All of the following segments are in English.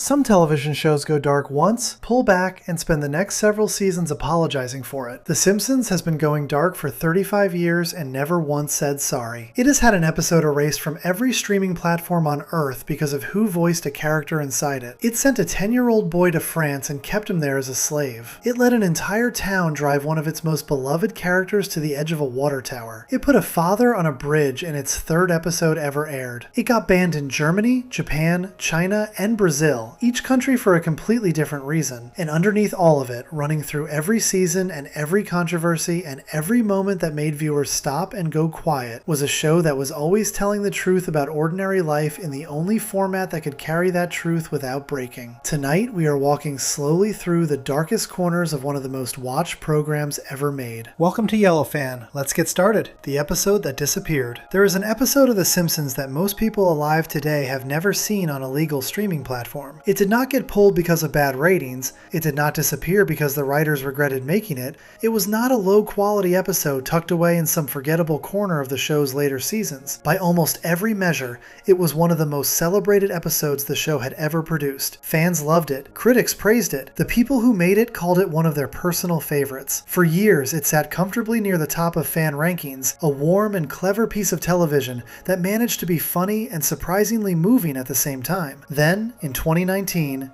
Some television shows go dark once, pull back, and spend the next several seasons apologizing for it. The Simpsons has been going dark for 35 years and never once said sorry. It has had an episode erased from every streaming platform on Earth because of who voiced a character inside it. It sent a 10-year-old boy to France and kept him there as a slave. It let an entire town drive one of its most beloved characters to the edge of a water tower. It put a father on a bridge in its third episode ever aired. It got banned in Germany, Japan, China, and Brazil, each country for a completely different reason. And underneath all of it, running through every season and every controversy and every moment that made viewers stop and go quiet, was a show that was always telling the truth about ordinary life in the only format that could carry that truth without breaking. Tonight, we are walking slowly through the darkest corners of one of the most watched programs ever made. Welcome to Yellowfan. Let's get started. The episode that disappeared. There is an episode of The Simpsons that most people alive today have never seen on a legal streaming platform. It did not get pulled because of bad ratings, it did not disappear because the writers regretted making it, it was not a low-quality episode tucked away in some forgettable corner of the show's later seasons. By almost every measure, it was one of the most celebrated episodes the show had ever produced. Fans loved it, critics praised it, the people who made it called it one of their personal favorites. For years, it sat comfortably near the top of fan rankings, a warm and clever piece of television that managed to be funny and surprisingly moving at the same time. Then, in 2019,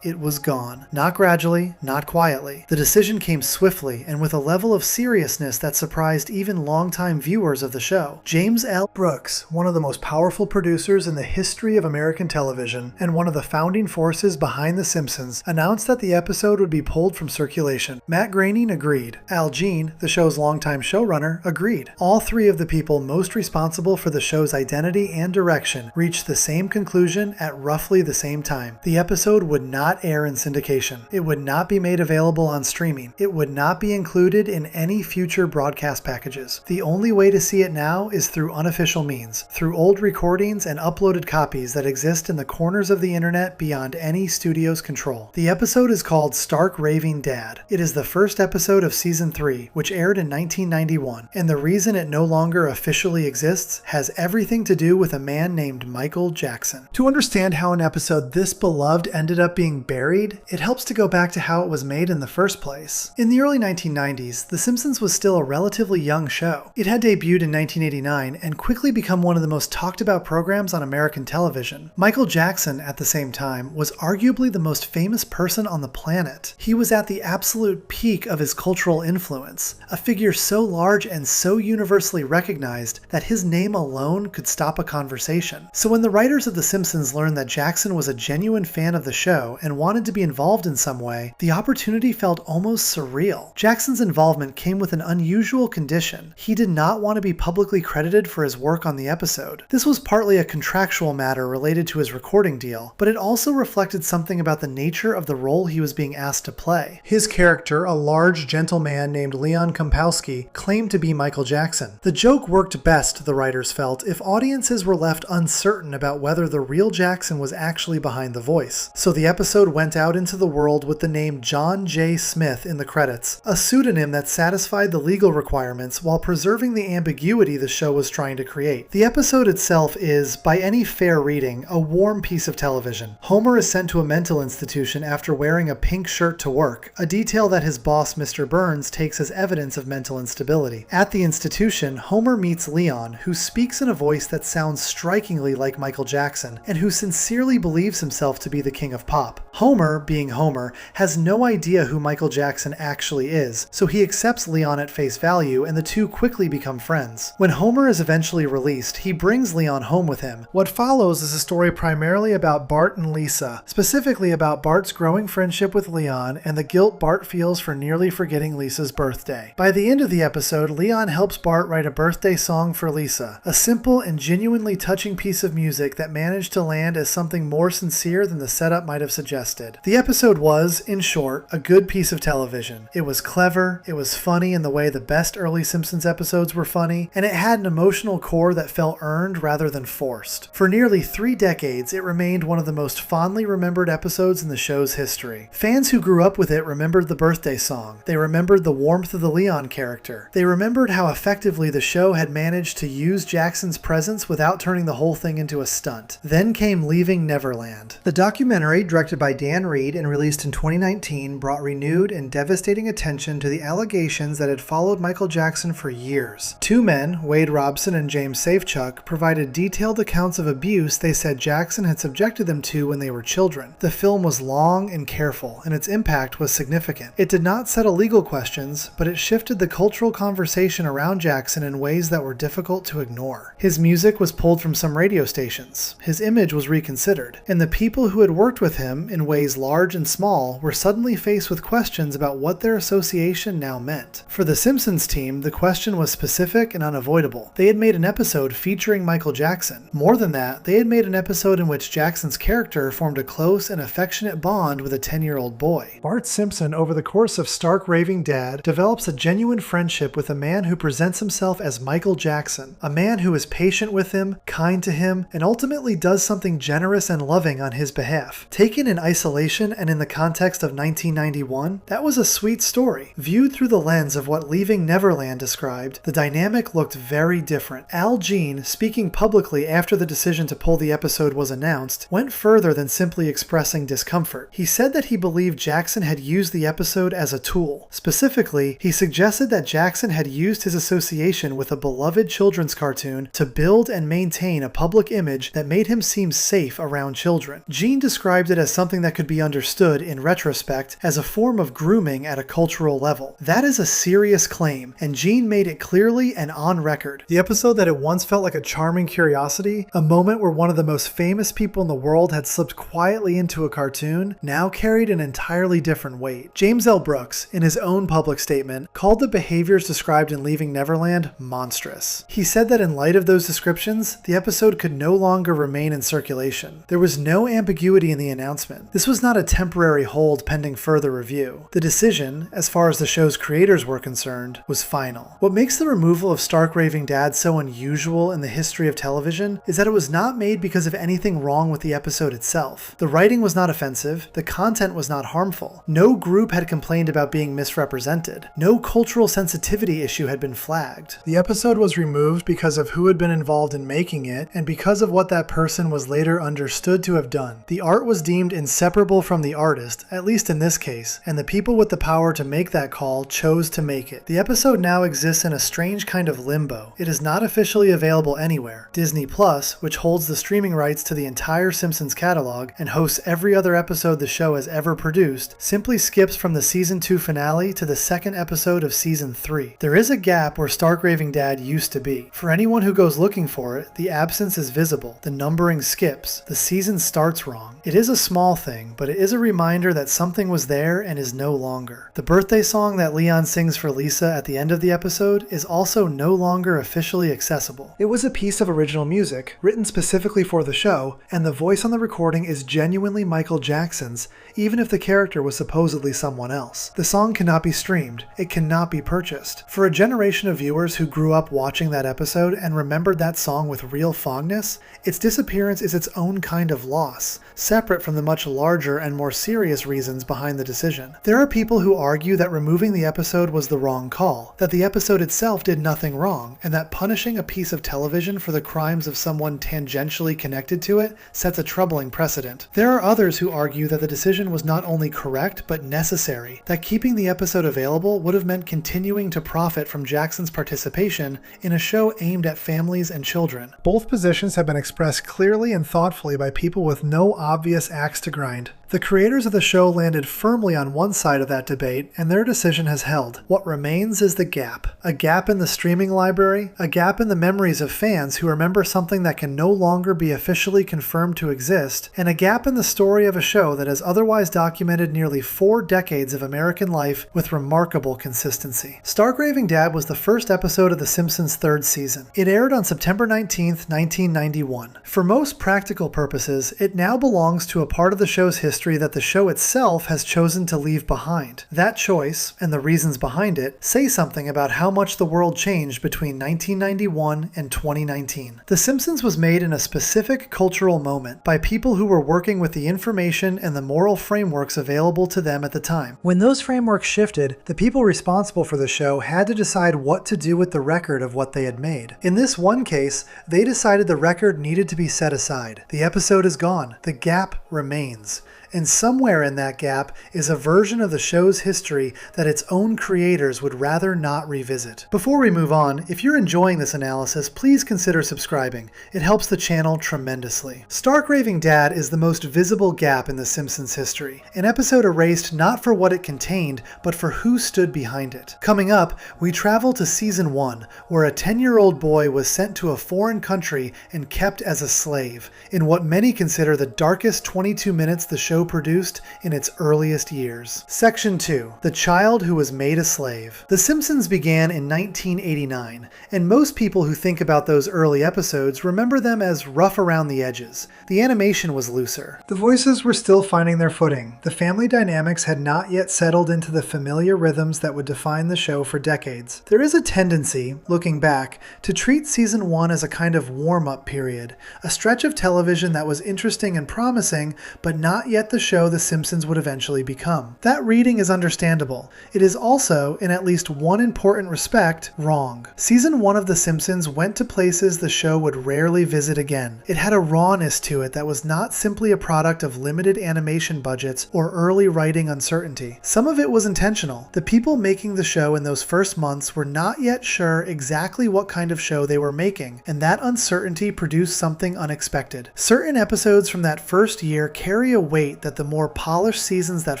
it was gone. Not gradually, not quietly. The decision came swiftly and with a level of seriousness that surprised even longtime viewers of the show. James L. Brooks, one of the most powerful producers in the history of American television and one of the founding forces behind The Simpsons, announced that the episode would be pulled from circulation. Matt Groening agreed. Al Jean, the show's longtime showrunner, agreed. All three of the people most responsible for the show's identity and direction reached the same conclusion at roughly the same time. The episode would not air in syndication. It would not be made available on streaming. It would not be included in any future broadcast packages. The only way to see it now is through unofficial means, through old recordings and uploaded copies that exist in the corners of the internet beyond any studio's control. The episode is called Stark Raving Dad. It is the first episode of season 3, which aired in 1991, and the reason it no longer officially exists has everything to do with a man named Michael Jackson. To understand how an episode this beloved ended up being buried, it helps to go back to how it was made in the first place. In the early 1990s, The Simpsons was still a relatively young show. It had debuted in 1989 and quickly become one of the most talked about programs on American television. Michael Jackson, at the same time, was arguably the most famous person on the planet. He was at the absolute peak of his cultural influence, a figure so large and so universally recognized that his name alone could stop a conversation. So when the writers of The Simpsons learned that Jackson was a genuine fan of the show and wanted to be involved in some way, the opportunity felt almost surreal. Jackson's involvement came with an unusual condition. He did not want to be publicly credited for his work on the episode. This was partly a contractual matter related to his recording deal, but it also reflected something about the nature of the role he was being asked to play. His character, a large, gentle man named Leon Kompowski, claimed to be Michael Jackson. The joke worked best, the writers felt, if audiences were left uncertain about whether the real Jackson was actually behind the voice. So the episode went out into the world with the name John J. Smith in the credits, a pseudonym that satisfied the legal requirements while preserving the ambiguity the show was trying to create. The episode itself is, by any fair reading, a warm piece of television. Homer is sent to a mental institution after wearing a pink shirt to work, a detail that his boss, Mr. Burns, takes as evidence of mental instability. At the institution, Homer meets Leon, who speaks in a voice that sounds strikingly like Michael Jackson, and who sincerely believes himself to be the king of pop. Homer, being Homer, has no idea who Michael Jackson actually is, so he accepts Leon at face value and the two quickly become friends. When Homer is eventually released, he brings Leon home with him. What follows is a story primarily about Bart and Lisa, specifically about Bart's growing friendship with Leon and the guilt Bart feels for nearly forgetting Lisa's birthday. By the end of the episode, Leon helps Bart write a birthday song for Lisa, a simple and genuinely touching piece of music that managed to land as something more sincere than the setup might have suggested. The episode was, in short, a good piece of television. It was clever, it was funny in the way the best early Simpsons episodes were funny, and it had an emotional core that felt earned rather than forced. For nearly 3 decades, it remained one of the most fondly remembered episodes in the show's history. Fans who grew up with it remembered the birthday song. They remembered the warmth of the Leon character. They remembered how effectively the show had managed to use Jackson's presence without turning the whole thing into a stunt. Then came Leaving Neverland. The documentary documentary, directed by Dan Reed and released in 2019, brought renewed and devastating attention to the allegations that had followed Michael Jackson for years. Two men, Wade Robson and James Safechuck, provided detailed accounts of abuse they said Jackson had subjected them to when they were children. The film was long and careful, and its impact was significant. It did not settle legal questions, but it shifted the cultural conversation around Jackson in ways that were difficult to ignore. His music was pulled from some radio stations, his image was reconsidered, and the people who had worked with him in ways large and small were suddenly faced with questions about what their association now meant. For the Simpsons team, the question was specific and unavoidable. They had made an episode featuring Michael Jackson. More than that, they had made an episode in which Jackson's character formed a close and affectionate bond with a 10-year-old boy. Bart Simpson, over the course of Stark Raving Dad, develops a genuine friendship with a man who presents himself as Michael Jackson, a man who is patient with him, kind to him, and ultimately does something generous and loving on his behalf. Taken in isolation and in the context of 1991, that was a sweet story. Viewed through the lens of what Leaving Neverland described, the dynamic looked very different. Al Jean, speaking publicly after the decision to pull the episode was announced, went further than simply expressing discomfort. He said that he believed Jackson had used the episode as a tool. Specifically, he suggested that Jackson had used his association with a beloved children's cartoon to build and maintain a public image that made him seem safe around children. Jean described it as something that could be understood, in retrospect, as a form of grooming at a cultural level. That is a serious claim, and Jean made it clearly and on record. The episode that had once felt like a charming curiosity, a moment where one of the most famous people in the world had slipped quietly into a cartoon, now carried an entirely different weight. James L. Brooks, in his own public statement, called the behaviors described in Leaving Neverland monstrous. He said that in light of those descriptions, the episode could no longer remain in circulation. There was no ambiguity in the announcement. This was not a temporary hold pending further review. The decision, as far as the show's creators were concerned, was final. What makes the removal of Stark Raving Dad so unusual in the history of television is that it was not made because of anything wrong with the episode itself. The writing was not offensive, the content was not harmful. No group had complained about being misrepresented. No cultural sensitivity issue had been flagged. The episode was removed because of who had been involved in making it, and because of what that person was later understood to have done. The art was deemed inseparable from the artist, at least in this case, and the people with the power to make that call chose to make it. The episode now exists in a strange kind of limbo. It is not officially available anywhere. Disney Plus, which holds the streaming rights to the entire Simpsons catalog and hosts every other episode the show has ever produced, simply skips from the season 2 finale to the second episode of season 3. There is a gap where Stark Raving Dad used to be. For anyone who goes looking for it, the absence is visible. The numbering skips. The season starts wrong. It is a small thing, but it is a reminder that something was there and is no longer. The birthday song that Leon sings for Lisa at the end of the episode is also no longer officially accessible. It was a piece of original music, written specifically for the show, and the voice on the recording is genuinely Michael Jackson's, even if the character was supposedly someone else. The song cannot be streamed. It cannot be purchased. For a generation of viewers who grew up watching that episode and remembered that song with real fondness, its disappearance is its own kind of loss, separate from the much larger and more serious reasons behind the decision. There are people who argue that removing the episode was the wrong call, that the episode itself did nothing wrong, and that punishing a piece of television for the crimes of someone tangentially connected to it sets a troubling precedent. There are others who argue that the decision was not only correct but necessary, that keeping the episode available would have meant continuing to profit from Jackson's participation in a show aimed at families and children. Both positions have been expressed clearly and thoughtfully by people with no obvious axe to grind. The creators of the show landed firmly on one side of that debate, and their decision has held. What remains is the gap. A gap in the streaming library, a gap in the memories of fans who remember something that can no longer be officially confirmed to exist, and a gap in the story of a show that has otherwise documented nearly 4 decades of American life with remarkable consistency. Stark Raving Dad was the first episode of The Simpsons' 3rd season. It aired on September 19th, 1991. For most practical purposes, it now belongs to a part of the show's history that the show itself has chosen to leave behind. That choice, and the reasons behind it, say something about how much the world changed between 1991 and 2019. The Simpsons was made in a specific cultural moment by people who were working with the information and the moral frameworks available to them at the time. When those frameworks shifted, the people responsible for the show had to decide what to do with the record of what they had made. In this one case, they decided the record needed to be set aside. The episode is gone. The gap remains. And somewhere in that gap is a version of the show's history that its own creators would rather not revisit. Before we move on, if you're enjoying this analysis, please consider subscribing. It helps the channel tremendously. Stark Raving Dad is the most visible gap in The Simpsons history, an episode erased not for what it contained, but for who stood behind it. Coming up, we travel to Season 1, where a 10-year-old boy was sent to a foreign country and kept as a slave, in what many consider the darkest 22 minutes the show produced in its earliest years. Section 2. The Child Who Was Made a Slave. The Simpsons began in 1989, and most people who think about those early episodes remember them as rough around the edges. The animation was looser. The voices were still finding their footing. The family dynamics had not yet settled into the familiar rhythms that would define the show for decades. There is a tendency, looking back, to treat Season 1 as a kind of warm-up period, a stretch of television that was interesting and promising, but not yet the show The Simpsons would eventually become. That reading is understandable. It is also, in at least one important respect, wrong. Season 1 of The Simpsons went to places the show would rarely visit again. It had a rawness to it that was not simply a product of limited animation budgets or early writing uncertainty. Some of it was intentional. The people making the show in those first months were not yet sure exactly what kind of show they were making, and that uncertainty produced something unexpected. Certain episodes from that first year carry a weight that the more polished seasons that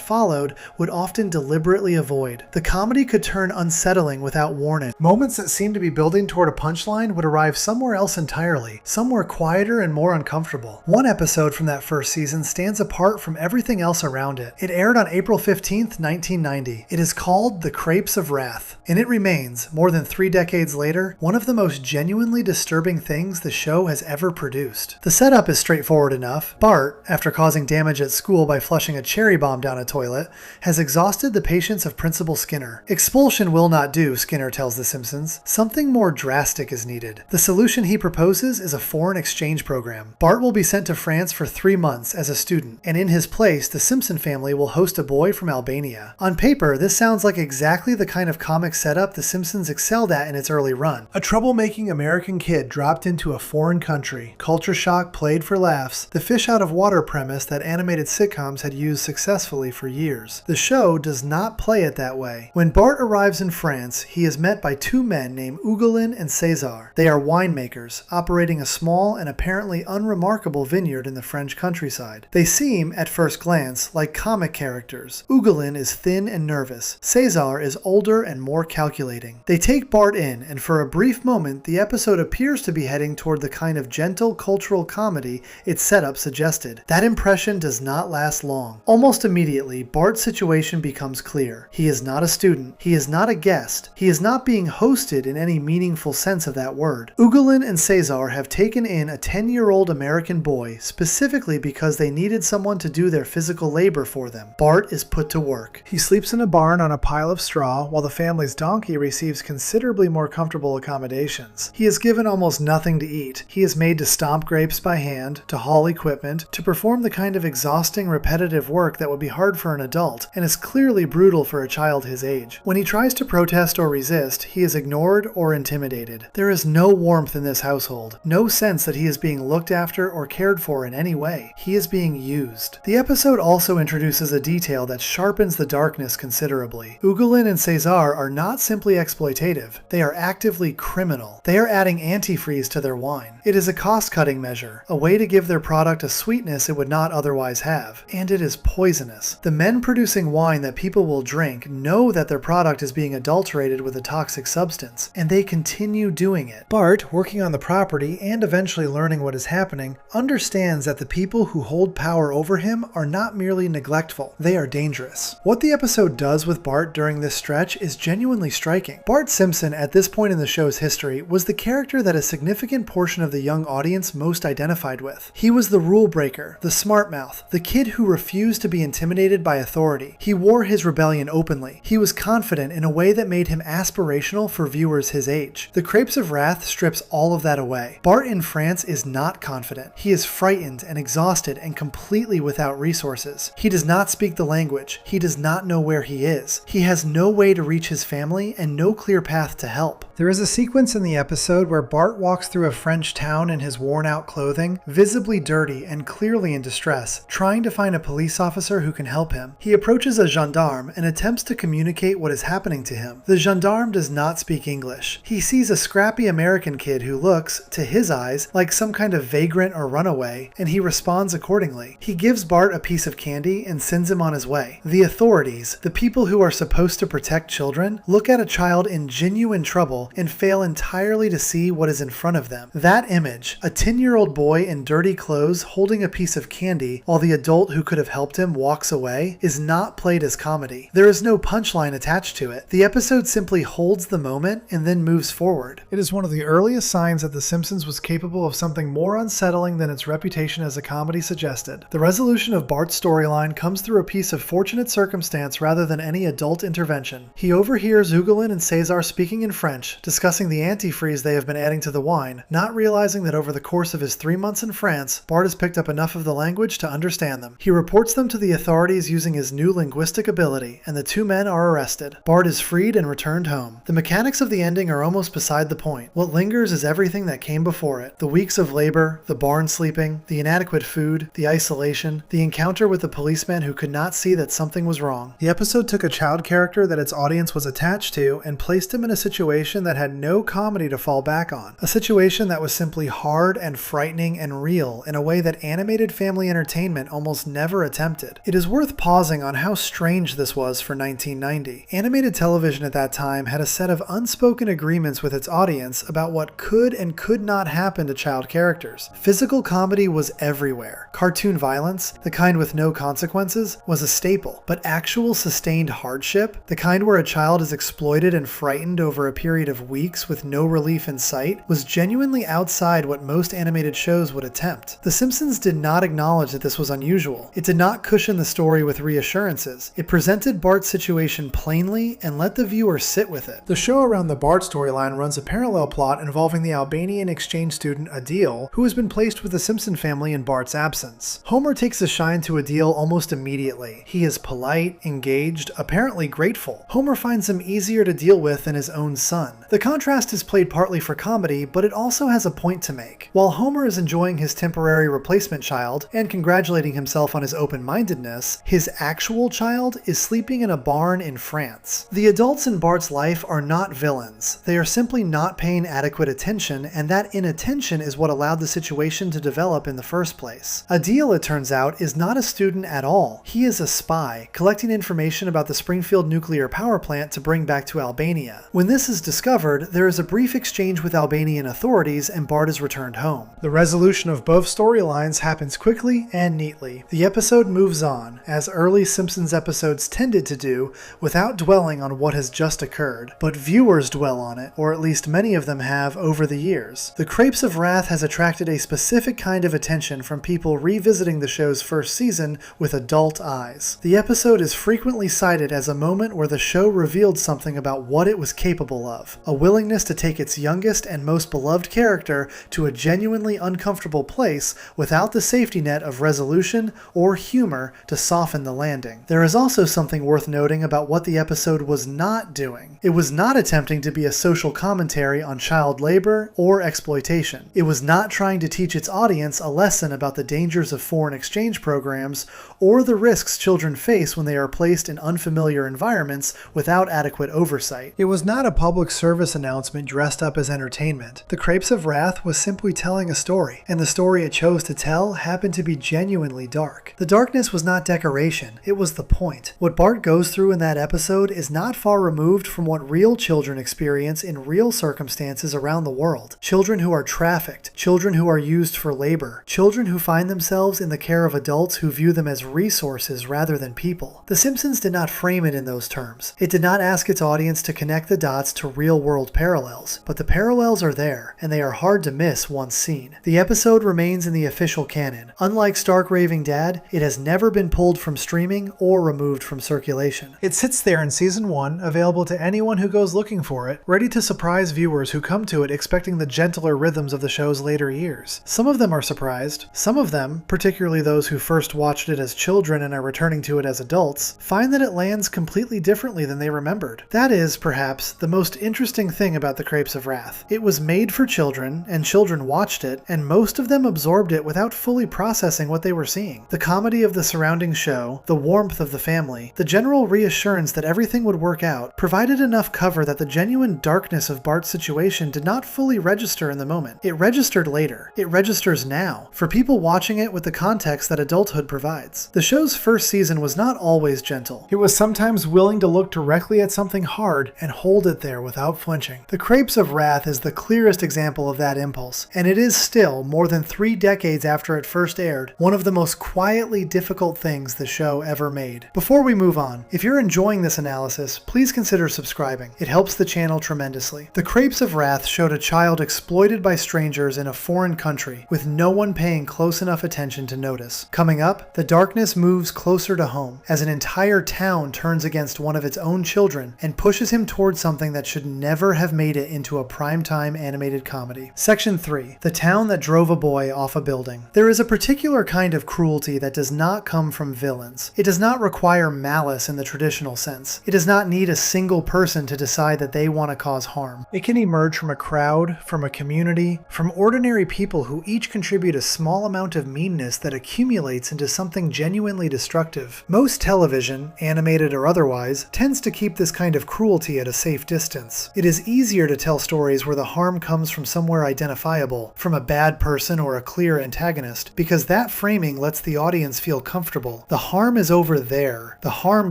followed would often deliberately avoid. The comedy could turn unsettling without warning. Moments that seemed to be building toward a punchline would arrive somewhere else entirely, somewhere quieter and more uncomfortable. One episode from that first season stands apart from everything else around it. It aired on April 15th, 1990. It is called The Crepes of Wrath, and it remains, more than 3 decades later, one of the most genuinely disturbing things the show has ever produced. The setup is straightforward enough. Bart, after causing damage at school by flushing a cherry bomb down a toilet, has exhausted the patience of Principal Skinner. Expulsion will not do, Skinner tells The Simpsons. Something more drastic is needed. The solution he proposes is a foreign exchange program. Bart will be sent to France for 3 months as a student, and in his place, the Simpson family will host a boy from Albania. On paper, this sounds like exactly the kind of comic setup The Simpsons excelled at in its early run. A troublemaking American kid dropped into a foreign country. Culture shock played for laughs. The fish out of water premise that animated sitcoms had used successfully for years. The show does not play it that way. When Bart arrives in France, he is met by 2 men named Ugolin and César. They are winemakers, operating a small and apparently unremarkable vineyard in the French countryside. They seem, at first glance, like comic characters. Ugolin is thin and nervous. César is older and more calculating. They take Bart in, and for a brief moment, the episode appears to be heading toward the kind of gentle cultural comedy its setup suggested. That impression does not last long. Almost immediately, Bart's situation becomes clear. He is not a student. He is not a guest. He is not being hosted in any meaningful sense of that word. Ugolin and César have taken in a 10-year-old American boy specifically because they needed someone to do their physical labor for them. Bart is put to work. He sleeps in a barn on a pile of straw while the family's donkey receives considerably more comfortable accommodations. He is given almost nothing to eat. He is made to stomp grapes by hand, to haul equipment, to perform the kind of exhausting, repetitive work that would be hard for an adult, and is clearly brutal for a child his age. When he tries to protest or resist, he is ignored or intimidated. There is no warmth in this household, no sense that he is being looked after or cared for in any way. He is being used. The episode also introduces a detail that sharpens the darkness considerably. Ugolin and César are not simply exploitative, they are actively criminal. They are adding antifreeze to their wine. It is a cost-cutting measure, a way to give their product a sweetness it would not otherwise have, and it is poisonous. The men producing wine that people will drink know that their product is being adulterated with a toxic substance, and they continue doing it. Bart, working on the property and eventually learning what is happening, understands that the people who hold power over him are not merely neglectful, they are dangerous. What the episode does with Bart during this stretch is genuinely striking. Bart Simpson, at this point in the show's history, was the character that a significant portion of the young audience most identified with. He was the rule breaker, the smart mouth, the kid who refused to be intimidated by authority. He wore his rebellion openly. He was confident in a way that made him aspirational for viewers his age. The Crepes of Wrath strips all of that away. Bart in France is not confident. He is frightened and exhausted and completely without resources. He does not speak the language. He does not know where he is. He has no way to reach his family and no clear path to help. There is a sequence in the episode where Bart walks through a French town in his worn-out clothing, visibly dirty and clearly in distress, trying trying to find a police officer who can help him. He approaches a gendarme and attempts to communicate what is happening to him. The gendarme does not speak English. He sees a scrappy American kid who looks, to his eyes, like some kind of vagrant or runaway, and he responds accordingly. He gives Bart a piece of candy and sends him on his way. The authorities, the people who are supposed to protect children, look at a child in genuine trouble and fail entirely to see what is in front of them. That image, a 10-year-old boy in dirty clothes holding a piece of candy while the adult who could have helped him walks away, is not played as comedy. There is no punchline attached to it. The episode simply holds the moment and then moves forward. It is one of the earliest signs that The Simpsons was capable of something more unsettling than its reputation as a comedy suggested. The resolution of Bart's storyline comes through a piece of fortunate circumstance rather than any adult intervention. He overhears Ugolin and Cesar speaking in French, discussing the antifreeze they have been adding to the wine, not realizing that over the course of his 3 months in France, Bart has picked up enough of the language to understand them. He reports them to the authorities using his new linguistic ability, and the two men are arrested. Bart is freed and returned home. The mechanics of the ending are almost beside the point. What lingers is everything that came before it. The weeks of labor, the barn sleeping, the inadequate food, the isolation, the encounter with the policeman who could not see that something was wrong. The episode took a child character that its audience was attached to and placed him in a situation that had no comedy to fall back on. A situation that was simply hard and frightening and real in a way that animated family entertainment almost never attempted. It is worth pausing on how strange this was for 1990. Animated television at that time had a set of unspoken agreements with its audience about what could and could not happen to child characters. Physical comedy was everywhere. Cartoon violence, the kind with no consequences, was a staple. But actual sustained hardship, the kind where a child is exploited and frightened over a period of weeks with no relief in sight, was genuinely outside what most animated shows would attempt. The Simpsons did not acknowledge that this was unusual. It did not cushion the story with reassurances. It presented Bart's situation plainly and let the viewer sit with it. The show around the Bart storyline runs a parallel plot involving the Albanian exchange student Adil, who has been placed with the Simpson family in Bart's absence. Homer takes a shine to Adil almost immediately. He is polite, engaged, apparently grateful. Homer finds him easier to deal with than his own son. The contrast is played partly for comedy, but it also has a point to make. While Homer is enjoying his temporary replacement child and congratulating himself on his open-mindedness, his actual child is sleeping in a barn in France. The adults in Bart's life are not villains. They are simply not paying adequate attention, and that inattention is what allowed the situation to develop in the first place. Adil, it turns out, is not a student at all. He is a spy, collecting information about the Springfield nuclear power plant to bring back to Albania. When this is discovered, there is a brief exchange with Albanian authorities and Bart is returned home. The resolution of both storylines happens quickly and neatly. The episode moves on, as early Simpsons episodes tended to do, without dwelling on what has just occurred. But viewers dwell on it, or at least many of them have over the years. The Crepes of Wrath has attracted a specific kind of attention from people revisiting the show's first season with adult eyes. The episode is frequently cited as a moment where the show revealed something about what it was capable of, a willingness to take its youngest and most beloved character to a genuinely uncomfortable place without the safety net of resolution or humor to soften the landing. There is also something worth noting about what the episode was not doing. It was not attempting to be a social commentary on child labor or exploitation. It was not trying to teach its audience a lesson about the dangers of foreign exchange programs or the risks children face when they are placed in unfamiliar environments without adequate oversight. It was not a public service announcement dressed up as entertainment. The Crepes of Wrath was simply telling a story, and the story it chose to tell happened to be genuinely dark. The darkness was not decoration, it was the point. What Bart goes through in that episode is not far removed from what real children experience in real circumstances around the world. Children who are trafficked, children who are used for labor, children who find themselves in the care of adults who view them as resources rather than people. The Simpsons did not frame it in those terms. It did not ask its audience to connect the dots to real-world parallels, but the parallels are there, and they are hard to miss once seen. The episode remains in the official canon. Unlike Stark Raving Dad, it has never been pulled from streaming or removed from circulation. It sits there in Season 1, available to anyone who goes looking for it, ready to surprise viewers who come to it expecting the gentler rhythms of the show's later years. Some of them are surprised. Some of them, particularly those who first watched it as children and are returning to it as adults, find that it lands completely differently than they remembered. That is, perhaps, the most interesting thing about the Crepes of Wrath. It was made for children, and children watched it, and most of them absorbed it without fully processing what they were seeing. seeing. The comedy of the surrounding show, the warmth of the family, the general reassurance that everything would work out, provided enough cover that the genuine darkness of Bart's situation did not fully register in the moment. It registered later. It registers now, for people watching it with the context that adulthood provides. The show's first season was not always gentle. It was sometimes willing to look directly at something hard and hold it there without flinching. The Crepes of Wrath is the clearest example of that impulse, and it is still, more than 3 decades after it first aired, one of the most quietly difficult things the show ever made. Before we move on, if you're enjoying this analysis, please consider subscribing. It helps the channel tremendously. The Crepes of Wrath showed a child exploited by strangers in a foreign country, with no one paying close enough attention to notice. Coming up, the darkness moves closer to home, as an entire town turns against one of its own children and pushes him towards something that should never have made it into a primetime animated comedy. Section 3. The town that drove a boy off a building. There is a particular kind of cruelty that does not come from villains. It does not require malice in the traditional sense. It does not need a single person to decide that they want to cause harm. It can emerge from a crowd, from a community, from ordinary people who each contribute a small amount of meanness that accumulates into something genuinely destructive. Most television, animated or otherwise, tends to keep this kind of cruelty at a safe distance. It is easier to tell stories where the harm comes from somewhere identifiable, from a bad person or a clear antagonist, because that framing lets the audience feel comfortable. The harm is over there. The harm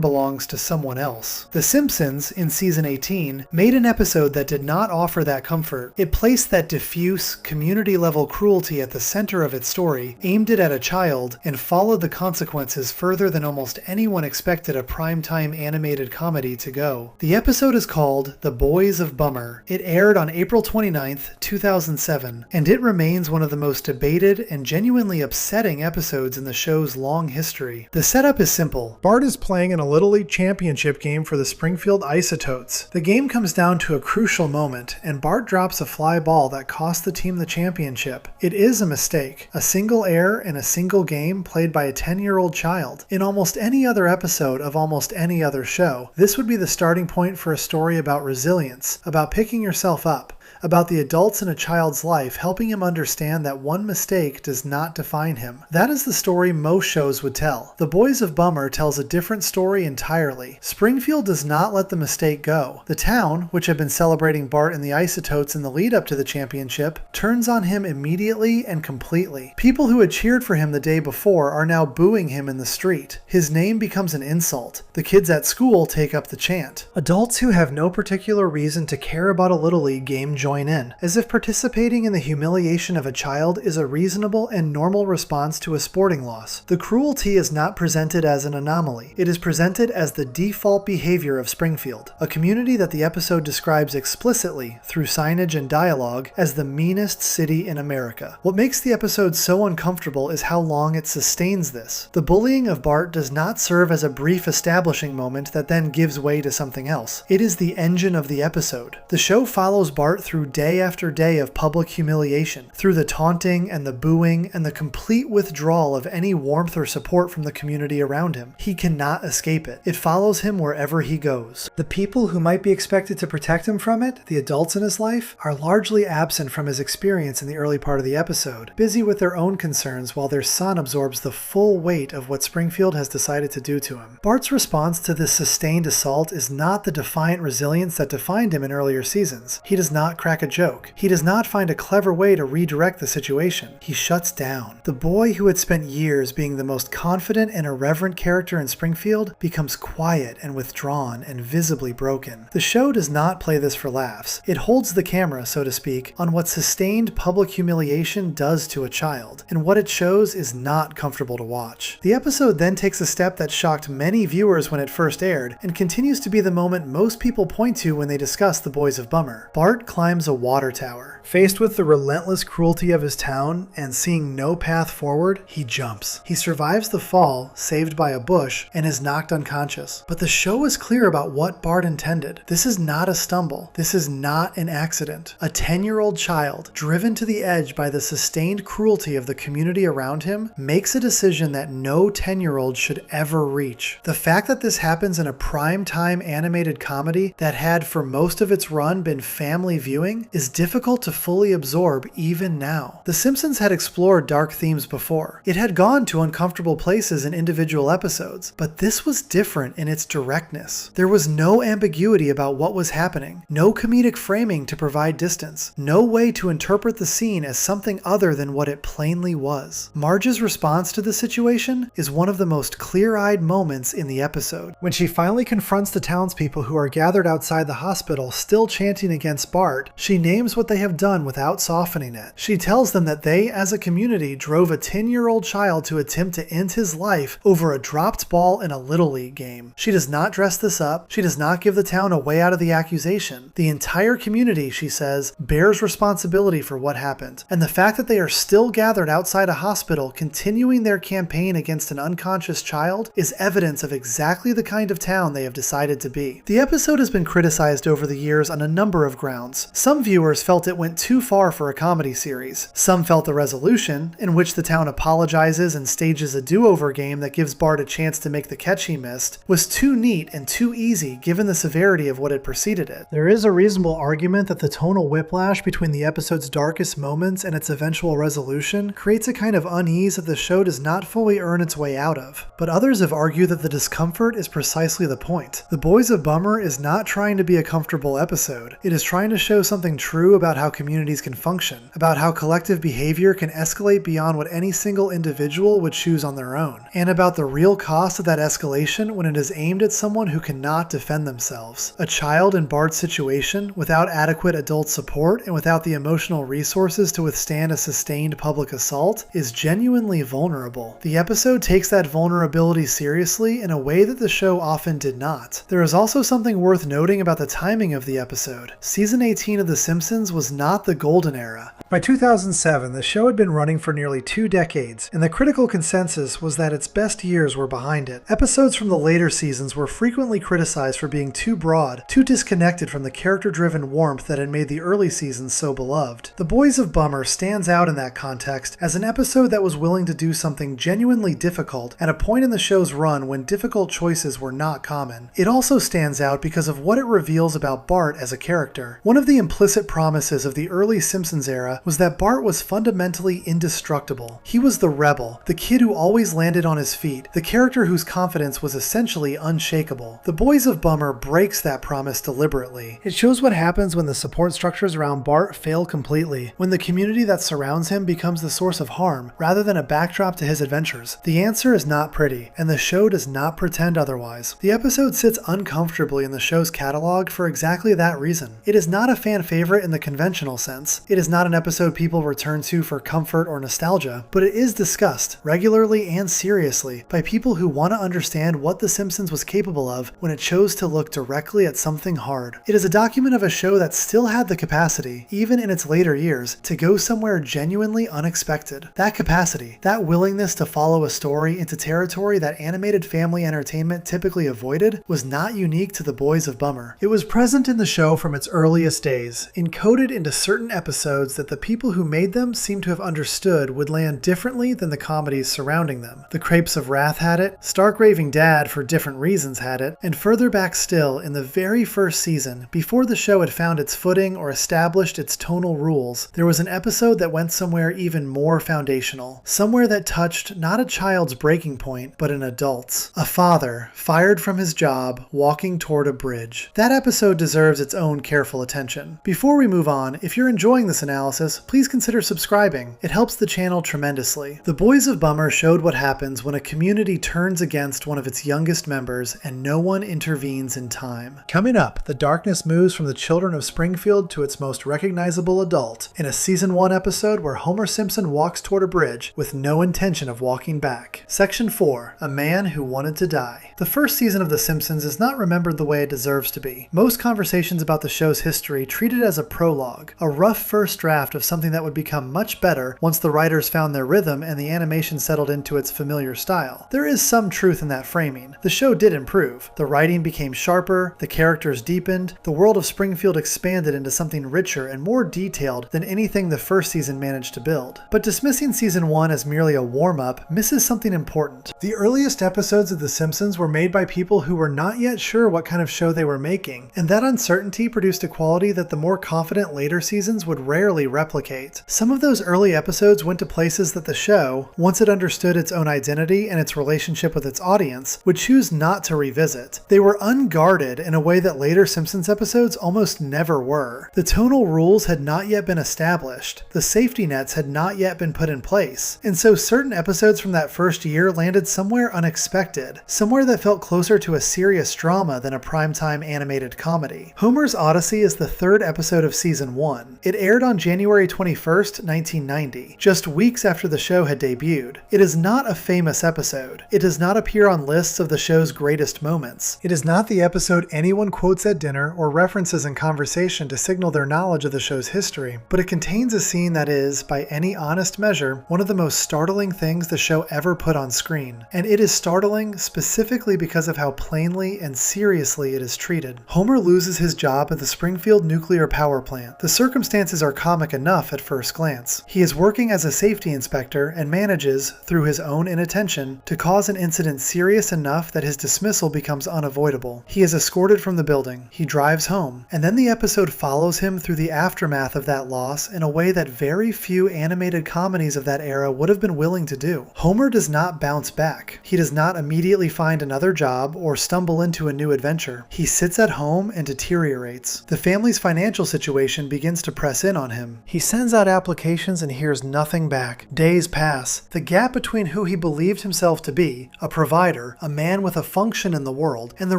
belongs to someone else. The Simpsons, in season 18, made an episode that did not offer that comfort. It placed that diffuse, community-level cruelty at the center of its story, aimed it at a child, and followed the consequences further than almost anyone expected a primetime animated comedy to go. The episode is called The Boys of Bummer. It aired on April 29th, 2007, and it remains one of the most debated and genuinely upsetting episodes in the show's long history. The setup is simple. Bart is playing in a Little League championship game for the Springfield Isotopes. The game comes down to a crucial moment, and Bart drops a fly ball that costs the team the championship. It is a mistake. A single error in a single game played by a 10-year-old child. In almost any other episode of almost any other show, this would be the starting point for a story about resilience, about picking yourself up, about the adults in a child's life helping him understand that one mistake does not define him. That is the story most shows would tell. The Boys of Bummer tells a different story entirely. Springfield does not let the mistake go. The town, which had been celebrating Bart and the Isotopes in the lead up to the championship, turns on him immediately and completely. People who had cheered for him the day before are now booing him in the street. His name becomes an insult. The kids at school take up the chant. Adults who have no particular reason to care about a Little League game join in, as if participating in the humiliation of a child is a reasonable and normal response to a sporting loss. The cruelty is not presented as an anomaly. It is presented as the default behavior of Springfield, a community that the episode describes explicitly, through signage and dialogue, as the meanest city in America. What makes the episode so uncomfortable is how long it sustains this. The bullying of Bart does not serve as a brief establishing moment that then gives way to something else. It is the engine of the episode. The show follows Bart through day after day of public humiliation, through the taunting and the booing and the complete withdrawal of any warmth or support from the community around him. He cannot escape it. It follows him wherever he goes. The people who might be expected to protect him from it, the adults in his life, are largely absent from his experience in the early part of the episode, busy with their own concerns while their son absorbs the full weight of what Springfield has decided to do to him. Bart's response to this sustained assault is not the defiant resilience that defined him in earlier seasons. He does not crack a joke. He does not find a clever way to redirect the situation. He shuts down. The boy who had spent years being the most confident and irreverent character in Springfield becomes quiet and withdrawn and visibly broken. The show does not play this for laughs. It holds the camera, so to speak, on what sustained public humiliation does to a child, and what it shows is not comfortable to watch. The episode then takes a step that shocked many viewers when it first aired, and continues to be the moment most people point to when they discuss The Boys of Bummer. Bart climbs a water tower. Faced with the relentless cruelty of his town and seeing no path forward, he jumps. He survives the fall, saved by a bush, and is knocked unconscious. But the show is clear about what Bart intended. This is not a stumble. This is not an accident. A 10-year-old child, driven to the edge by the sustained cruelty of the community around him, makes a decision that no 10-year-old should ever reach. The fact that this happens in a prime-time animated comedy that had for most of its run been family viewing doing is difficult to fully absorb even now. The Simpsons had explored dark themes before. It had gone to uncomfortable places in individual episodes, but this was different in its directness. There was no ambiguity about what was happening, no comedic framing to provide distance, no way to interpret the scene as something other than what it plainly was. Marge's response to the situation is one of the most clear-eyed moments in the episode. When she finally confronts the townspeople who are gathered outside the hospital still chanting against Bart, she names what they have done without softening it. She tells them that they, as a community, drove a 10-year-old child to attempt to end his life over a dropped ball in a Little League game. She does not dress this up. She does not give the town a way out of the accusation. The entire community, she says, bears responsibility for what happened. And the fact that they are still gathered outside a hospital continuing their campaign against an unconscious child is evidence of exactly the kind of town they have decided to be. The episode has been criticized over the years on a number of grounds. Some viewers felt it went too far for a comedy series. Some felt the resolution, in which the town apologizes and stages a do-over game that gives Bart a chance to make the catch he missed, was too neat and too easy given the severity of what had preceded it. There is a reasonable argument that the tonal whiplash between the episode's darkest moments and its eventual resolution creates a kind of unease that the show does not fully earn its way out of. But others have argued that the discomfort is precisely the point. The Boys of Bummer is not trying to be a comfortable episode. It is trying to show something true about how communities can function, about how collective behavior can escalate beyond what any single individual would choose on their own, and about the real cost of that escalation when it is aimed at someone who cannot defend themselves. A child in Bart's situation, without adequate adult support and without the emotional resources to withstand a sustained public assault, is genuinely vulnerable. The episode takes that vulnerability seriously in a way that the show often did not. There is also something worth noting about the timing of the episode. Season 18 of The Simpsons was not the golden era. By 2007, the show had been running for nearly 2 decades, and the critical consensus was that its best years were behind it. Episodes from the later seasons were frequently criticized for being too broad, too disconnected from the character-driven warmth that had made the early seasons so beloved. The Boys of Bummer stands out in that context as an episode that was willing to do something genuinely difficult at a point in the show's run when difficult choices were not common. It also stands out because of what it reveals about Bart as a character. One of the implicit promises of the early Simpsons era was that Bart was fundamentally indestructible. He was the rebel, the kid who always landed on his feet, the character whose confidence was essentially unshakable. The Boys of Bummer breaks that promise deliberately. It shows what happens when the support structures around Bart fail completely, when the community that surrounds him becomes the source of harm, rather than a backdrop to his adventures. The answer is not pretty, and the show does not pretend otherwise. The episode sits uncomfortably in the show's catalog for exactly that reason. It is not a fan favorite in the conventional sense. It is not an episode people return to for comfort or nostalgia, but it is discussed, regularly and seriously, by people who want to understand what The Simpsons was capable of when it chose to look directly at something hard. It is a document of a show that still had the capacity, even in its later years, to go somewhere genuinely unexpected. That capacity, that willingness to follow a story into territory that animated family entertainment typically avoided, was not unique to The Boys of Bummer. It was present in the show from its earliest days, encoded into certain episodes that the people who made them seem to have understood would land differently than the comedies surrounding them. The Crepes of Wrath had it, Stark Raving Dad for different reasons had it, and further back still, in the very first season, before the show had found its footing or established its tonal rules, there was an episode that went somewhere even more foundational, somewhere that touched not a child's breaking point, but an adult's. A father, fired from his job, walking toward a bridge. That episode deserves its own careful attention. Before we move on, if you're enjoying this analysis, please consider subscribing. It helps the channel tremendously. The Boys of Bummer showed what happens when a community turns against one of its youngest members and no one intervenes in time. Coming up, the darkness moves from the children of Springfield to its most recognizable adult, in a Season 1 episode where Homer Simpson walks toward a bridge with no intention of walking back. Section 4. A Man Who Wanted to Die. The first season of The Simpsons is not remembered the way it deserves to be. Most conversations about the show's history treat it as a prologue, a rough first draft of something that would become much better once the writers found their rhythm and the animation settled into its familiar style. There is some truth in that framing. The show did improve. The writing became sharper, the characters deepened, the world of Springfield expanded into something richer and more detailed than anything the first season managed to build. But dismissing Season 1 as merely a warm-up misses something important. The earliest episodes of The Simpsons were made by people who were not yet sure what kind of show they were making, and that uncertainty produced a quality that the the more confident later seasons would rarely replicate. Some of those early episodes went to places that the show, once it understood its own identity and its relationship with its audience, would choose not to revisit. They were unguarded in a way that later Simpsons episodes almost never were. The tonal rules had not yet been established, the safety nets had not yet been put in place, and so certain episodes from that first year landed somewhere unexpected, somewhere that felt closer to a serious drama than a primetime animated comedy. Homer's Odyssey is the third episode of season 1. It aired on January 21st, 1990, just weeks after the show had debuted. It is not a famous episode. It does not appear on lists of the show's greatest moments. It is not the episode anyone quotes at dinner or references in conversation to signal their knowledge of the show's history, but it contains a scene that is, by any honest measure, one of the most startling things the show ever put on screen. And it is startling specifically because of how plainly and seriously it is treated. Homer loses his job at the Springfield nuclear power plant. The circumstances are comic enough at first glance. He is working as a safety inspector and manages, through his own inattention, to cause an incident serious enough that his dismissal becomes unavoidable. He is escorted from the building. He drives home. And then the episode follows him through the aftermath of that loss in a way that very few animated comedies of that era would have been willing to do. Homer does not bounce back. He does not immediately find another job or stumble into a new adventure. He sits at home and deteriorates. The family's financial situation begins to press in on him. He sends out applications and hears nothing back. Days pass. The gap between who he believed himself to be, a provider, a man with a function in the world, and the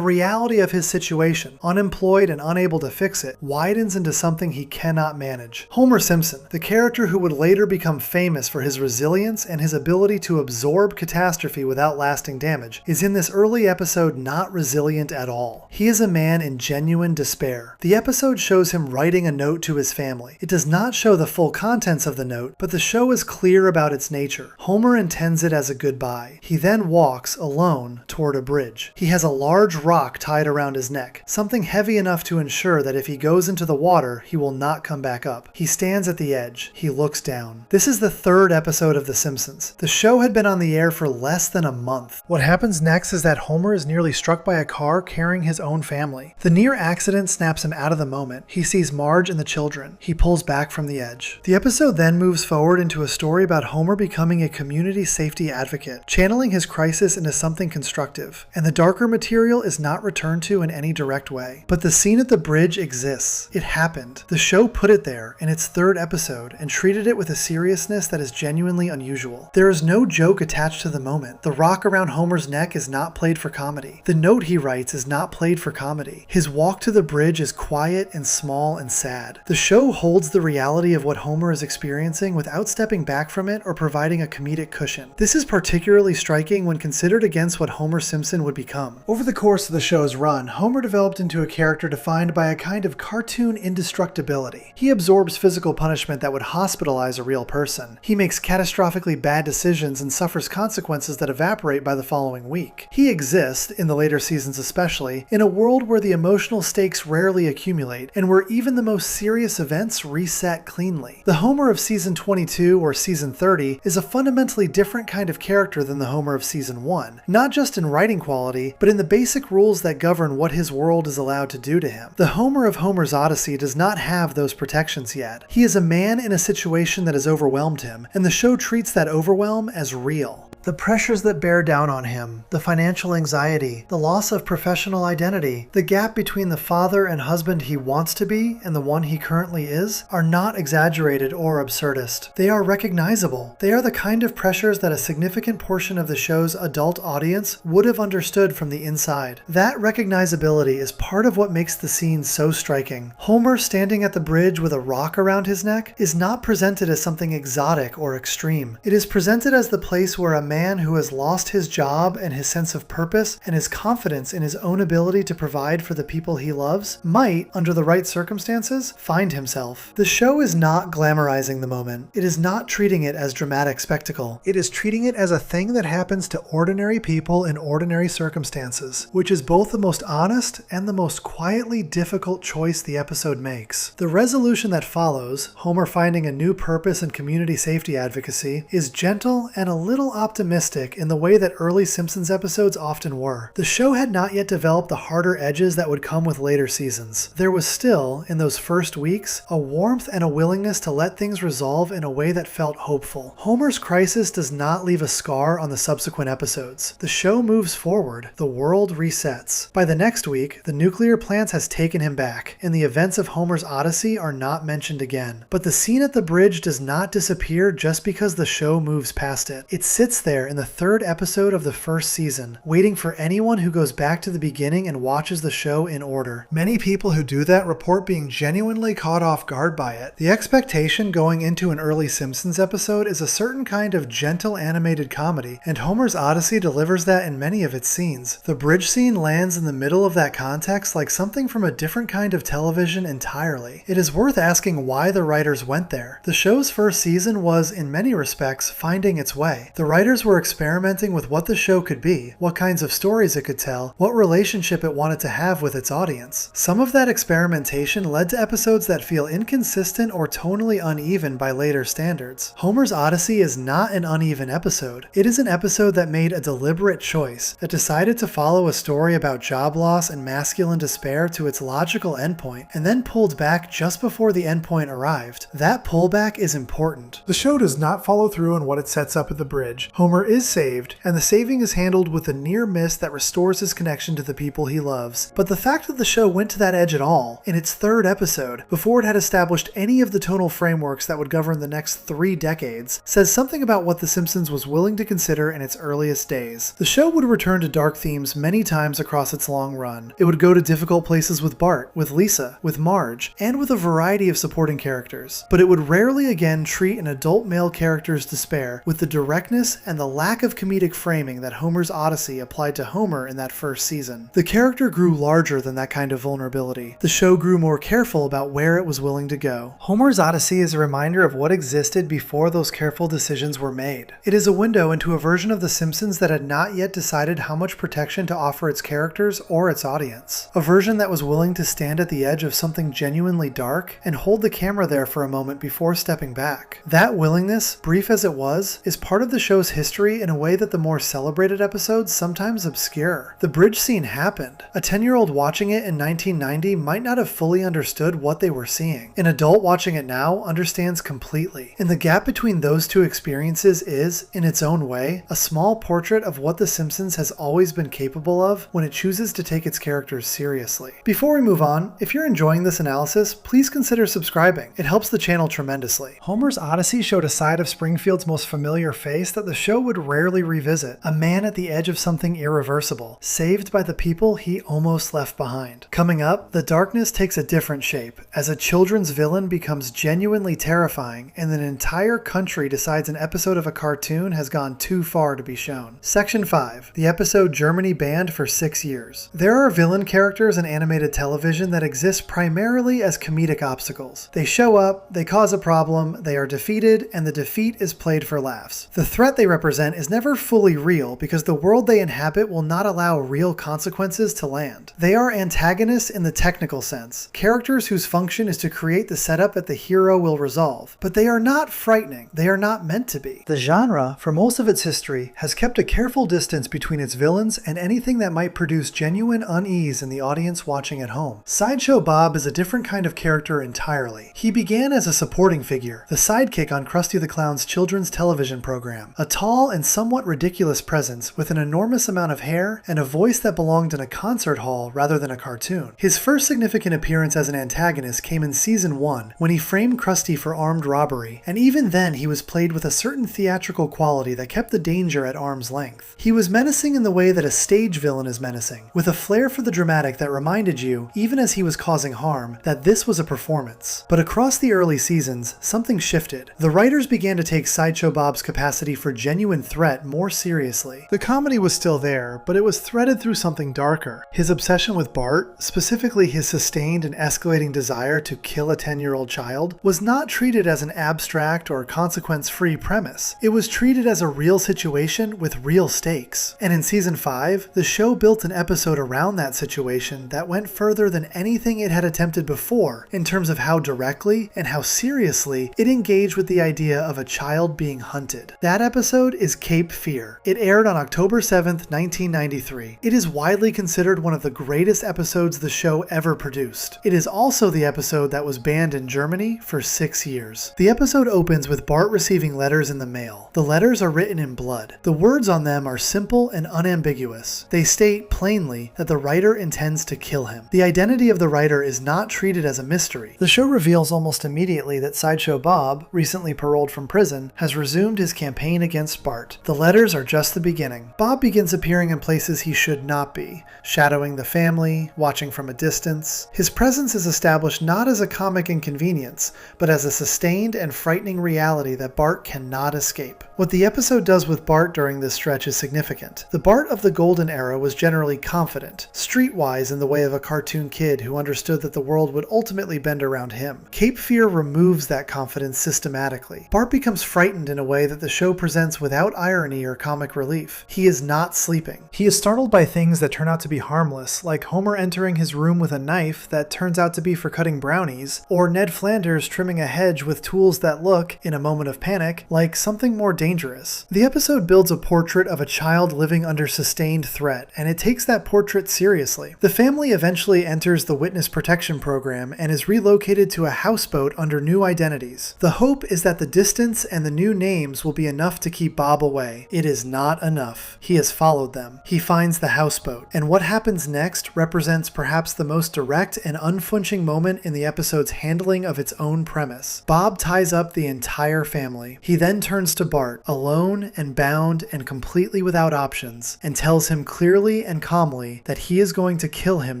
reality of his situation, unemployed and unable to fix it, widens into something he cannot manage. Homer Simpson, the character who would later become famous for his resilience and his ability to absorb catastrophe without lasting damage, is in this early episode not resilient at all. He is a man in genuine despair. The episode shows him writing a note to his family. It does not show the full contents of the note, but the show is clear about its nature. Homer intends it as a goodbye. He then walks, alone, toward a bridge. He has a large rock tied around his neck, something heavy enough to ensure that if he goes into the water, he will not come back up. He stands at the edge. He looks down. This is the third episode of The Simpsons. The show had been on the air for less than a month. What happens next is that Homer is nearly struck by a car carrying his own family. The near accident snaps him out of the moment. He sees Marge and the children. He pulls back from the edge. The episode then moves forward into a story about Homer becoming a community safety advocate, channeling his crisis into something constructive. And the darker material is not returned to in any direct way. But the scene at the bridge exists. It happened. The show put it there in its third episode and treated it with a seriousness that is genuinely unusual. There is no joke attached to the moment. The rock around Homer's neck is not played for comedy. The note he writes is not played for comedy. His walk to the bridge is quiet and small and sad. The show holds the reality of what Homer is experiencing without stepping back from it or providing a comedic cushion. This is particularly striking when considered against what Homer Simpson would become. Over the course of the show's run, Homer developed into a character defined by a kind of cartoon indestructibility. He absorbs physical punishment that would hospitalize a real person. He makes catastrophically bad decisions and suffers consequences that evaporate by the following week. He exists, in the later seasons especially, in a world where the emotional stakes rarely accumulate and where even the most serious events reset cleanly. The Homer of season 22 or season 30 is a fundamentally different kind of character than the Homer of season 1, not just in writing quality, but in the basic rules that govern what his world is allowed to do to him. The Homer of Homer's Odyssey does not have those protections yet. He is a man in a situation that has overwhelmed him, and the show treats that overwhelm as real. The pressures that bear down on him, the financial anxiety, the loss of professional identity, the gap between the father and husband he wants to be and the one he currently is, are not exaggerated or absurdist. They are recognizable. They are the kind of pressures that a significant portion of the show's adult audience would have understood from the inside. That recognizability is part of what makes the scene so striking. Homer standing at the bridge with a rock around his neck is not presented as something exotic or extreme. It is presented as the place where a man who has lost his job and his sense of purpose and his confidence in his own ability to provide for the people he loves might, under the right circumstances, find himself. The show is not glamorizing the moment. It is not treating it as dramatic spectacle. It is treating it as a thing that happens to ordinary people in ordinary circumstances, which is both the most honest and the most quietly difficult choice the episode makes. The resolution that follows, Homer finding a new purpose in community safety advocacy, is gentle and a little optimistic optimistic in the way that early Simpsons episodes often were. The show had not yet developed the harder edges that would come with later seasons. There was still, in those first weeks, a warmth and a willingness to let things resolve in a way that felt hopeful. Homer's crisis does not leave a scar on the subsequent episodes. The show moves forward. The world resets. By the next week, the nuclear plant has taken him back, and the events of Homer's Odyssey are not mentioned again. But the scene at the bridge does not disappear just because the show moves past it. It sits there in the third episode of the first season, waiting for anyone who goes back to the beginning and watches the show in order. Many people who do that report being genuinely caught off guard by it. The expectation going into an early Simpsons episode is a certain kind of gentle animated comedy, and Homer's Odyssey delivers that in many of its scenes. The bridge scene lands in the middle of that context like something from a different kind of television entirely. It is worth asking why the writers went there. The show's first season was, in many respects, finding its way. The writers were experimenting with what the show could be, what kinds of stories it could tell, what relationship it wanted to have with its audience. Some of that experimentation led to episodes that feel inconsistent or tonally uneven by later standards. Homer's Odyssey is not an uneven episode. It is an episode that made a deliberate choice, that decided to follow a story about job loss and masculine despair to its logical endpoint, and then pulled back just before the endpoint arrived. That pullback is important. The show does not follow through on what it sets up at the bridge. Homer is saved, and the saving is handled with a near miss that restores his connection to the people he loves. But the fact that the show went to that edge at all, in its third episode, before it had established any of the tonal frameworks that would govern the next 3 decades, says something about what The Simpsons was willing to consider in its earliest days. The show would return to dark themes many times across its long run. It would go to difficult places with Bart, with Lisa, with Marge, and with a variety of supporting characters. But it would rarely again treat an adult male character's despair with the directness and the lack of comedic framing that Homer's Odyssey applied to Homer in that first season. The character grew larger than that kind of vulnerability. The show grew more careful about where it was willing to go. Homer's Odyssey is a reminder of what existed before those careful decisions were made. It is a window into a version of The Simpsons that had not yet decided how much protection to offer its characters or its audience. A version that was willing to stand at the edge of something genuinely dark and hold the camera there for a moment before stepping back. That willingness, brief as it was, is part of the show's history in a way that the more celebrated episodes sometimes obscure. The bridge scene happened. A 10-year-old watching it in 1990 might not have fully understood what they were seeing. An adult watching it now understands completely. And the gap between those two experiences is, in its own way, a small portrait of what The Simpsons has always been capable of when it chooses to take its characters seriously. Before we move on, if you're enjoying this analysis, please consider subscribing. It helps the channel tremendously. Homer's Odyssey showed a side of Springfield's most familiar face that the show would rarely revisit. A man at the edge of something irreversible, saved by the people he almost left behind. Coming up, the darkness takes a different shape, as a children's villain becomes genuinely terrifying and an entire country decides an episode of a cartoon has gone too far to be shown. Section 5. The episode Germany banned for 6 years. There are villain characters in animated television that exist primarily as comedic obstacles. They show up, they cause a problem, they are defeated, and the defeat is played for laughs. The threat they represent is never fully real because the world they inhabit will not allow real consequences to land. They are antagonists in the technical sense, characters whose function is to create the setup that the hero will resolve. But they are not frightening. They are not meant to be. The genre, for most of its history, has kept a careful distance between its villains and anything that might produce genuine unease in the audience watching at home. Sideshow Bob is a different kind of character entirely. He began as a supporting figure, the sidekick on Krusty the Clown's children's television program, a tall and somewhat ridiculous presence with an enormous amount of hair and a voice that belonged in a concert hall rather than a cartoon. His first significant appearance as an antagonist came in season 1 when he framed Krusty for armed robbery, and even then he was played with a certain theatrical quality that kept the danger at arm's length. He was menacing in the way that a stage villain is menacing, with a flair for the dramatic that reminded you, even as he was causing harm, that this was a performance. But across the early seasons, something shifted. The writers began to take Sideshow Bob's capacity for genuine threat more seriously. The comedy was still there, but it was threaded through something darker. His obsession with Bart, specifically his sustained and escalating desire to kill a 10-year-old child, was not treated as an abstract or consequence-free premise. It was treated as a real situation with real stakes. And in season 5, the show built an episode around that situation that went further than anything it had attempted before in terms of how directly and how seriously it engaged with the idea of a child being hunted. That episode episode is Cape Fear. It aired on October 7th, 1993. It is widely considered one of the greatest episodes the show ever produced. It is also the episode that was banned in Germany for 6 years. The episode opens with Bart receiving letters in the mail. The letters are written in blood. The words on them are simple and unambiguous. They state plainly that the writer intends to kill him. The identity of the writer is not treated as a mystery. The show reveals almost immediately that Sideshow Bob, recently paroled from prison, has resumed his campaign against Bart. The letters are just the beginning. Bob begins appearing in places he should not be, shadowing the family, watching from a distance. His presence is established not as a comic inconvenience, but as a sustained and frightening reality that Bart cannot escape. What the episode does with Bart during this stretch is significant. The Bart of the Golden Era was generally confident, streetwise in the way of a cartoon kid who understood that the world would ultimately bend around him. Cape Fear removes that confidence systematically. Bart becomes frightened in a way that the show presents without irony or comic relief. He is not sleeping. He is startled by things that turn out to be harmless, like Homer entering his room with a knife that turns out to be for cutting brownies, or Ned Flanders trimming a hedge with tools that look, in a moment of panic, like something more dangerous. The episode builds a portrait of a child living under sustained threat, and it takes that portrait seriously. The family eventually enters the Witness Protection Program and is relocated to a houseboat under new identities. The hope is that the distance and the new names will be enough to keep Bob away. It is not enough. He has followed them. He finds the houseboat, and what happens next represents perhaps the most direct and unflinching moment in the episode's handling of its own premise. Bob ties up the entire family. He then turns to Bart, alone and bound and completely without options, and tells him clearly and calmly that he is going to kill him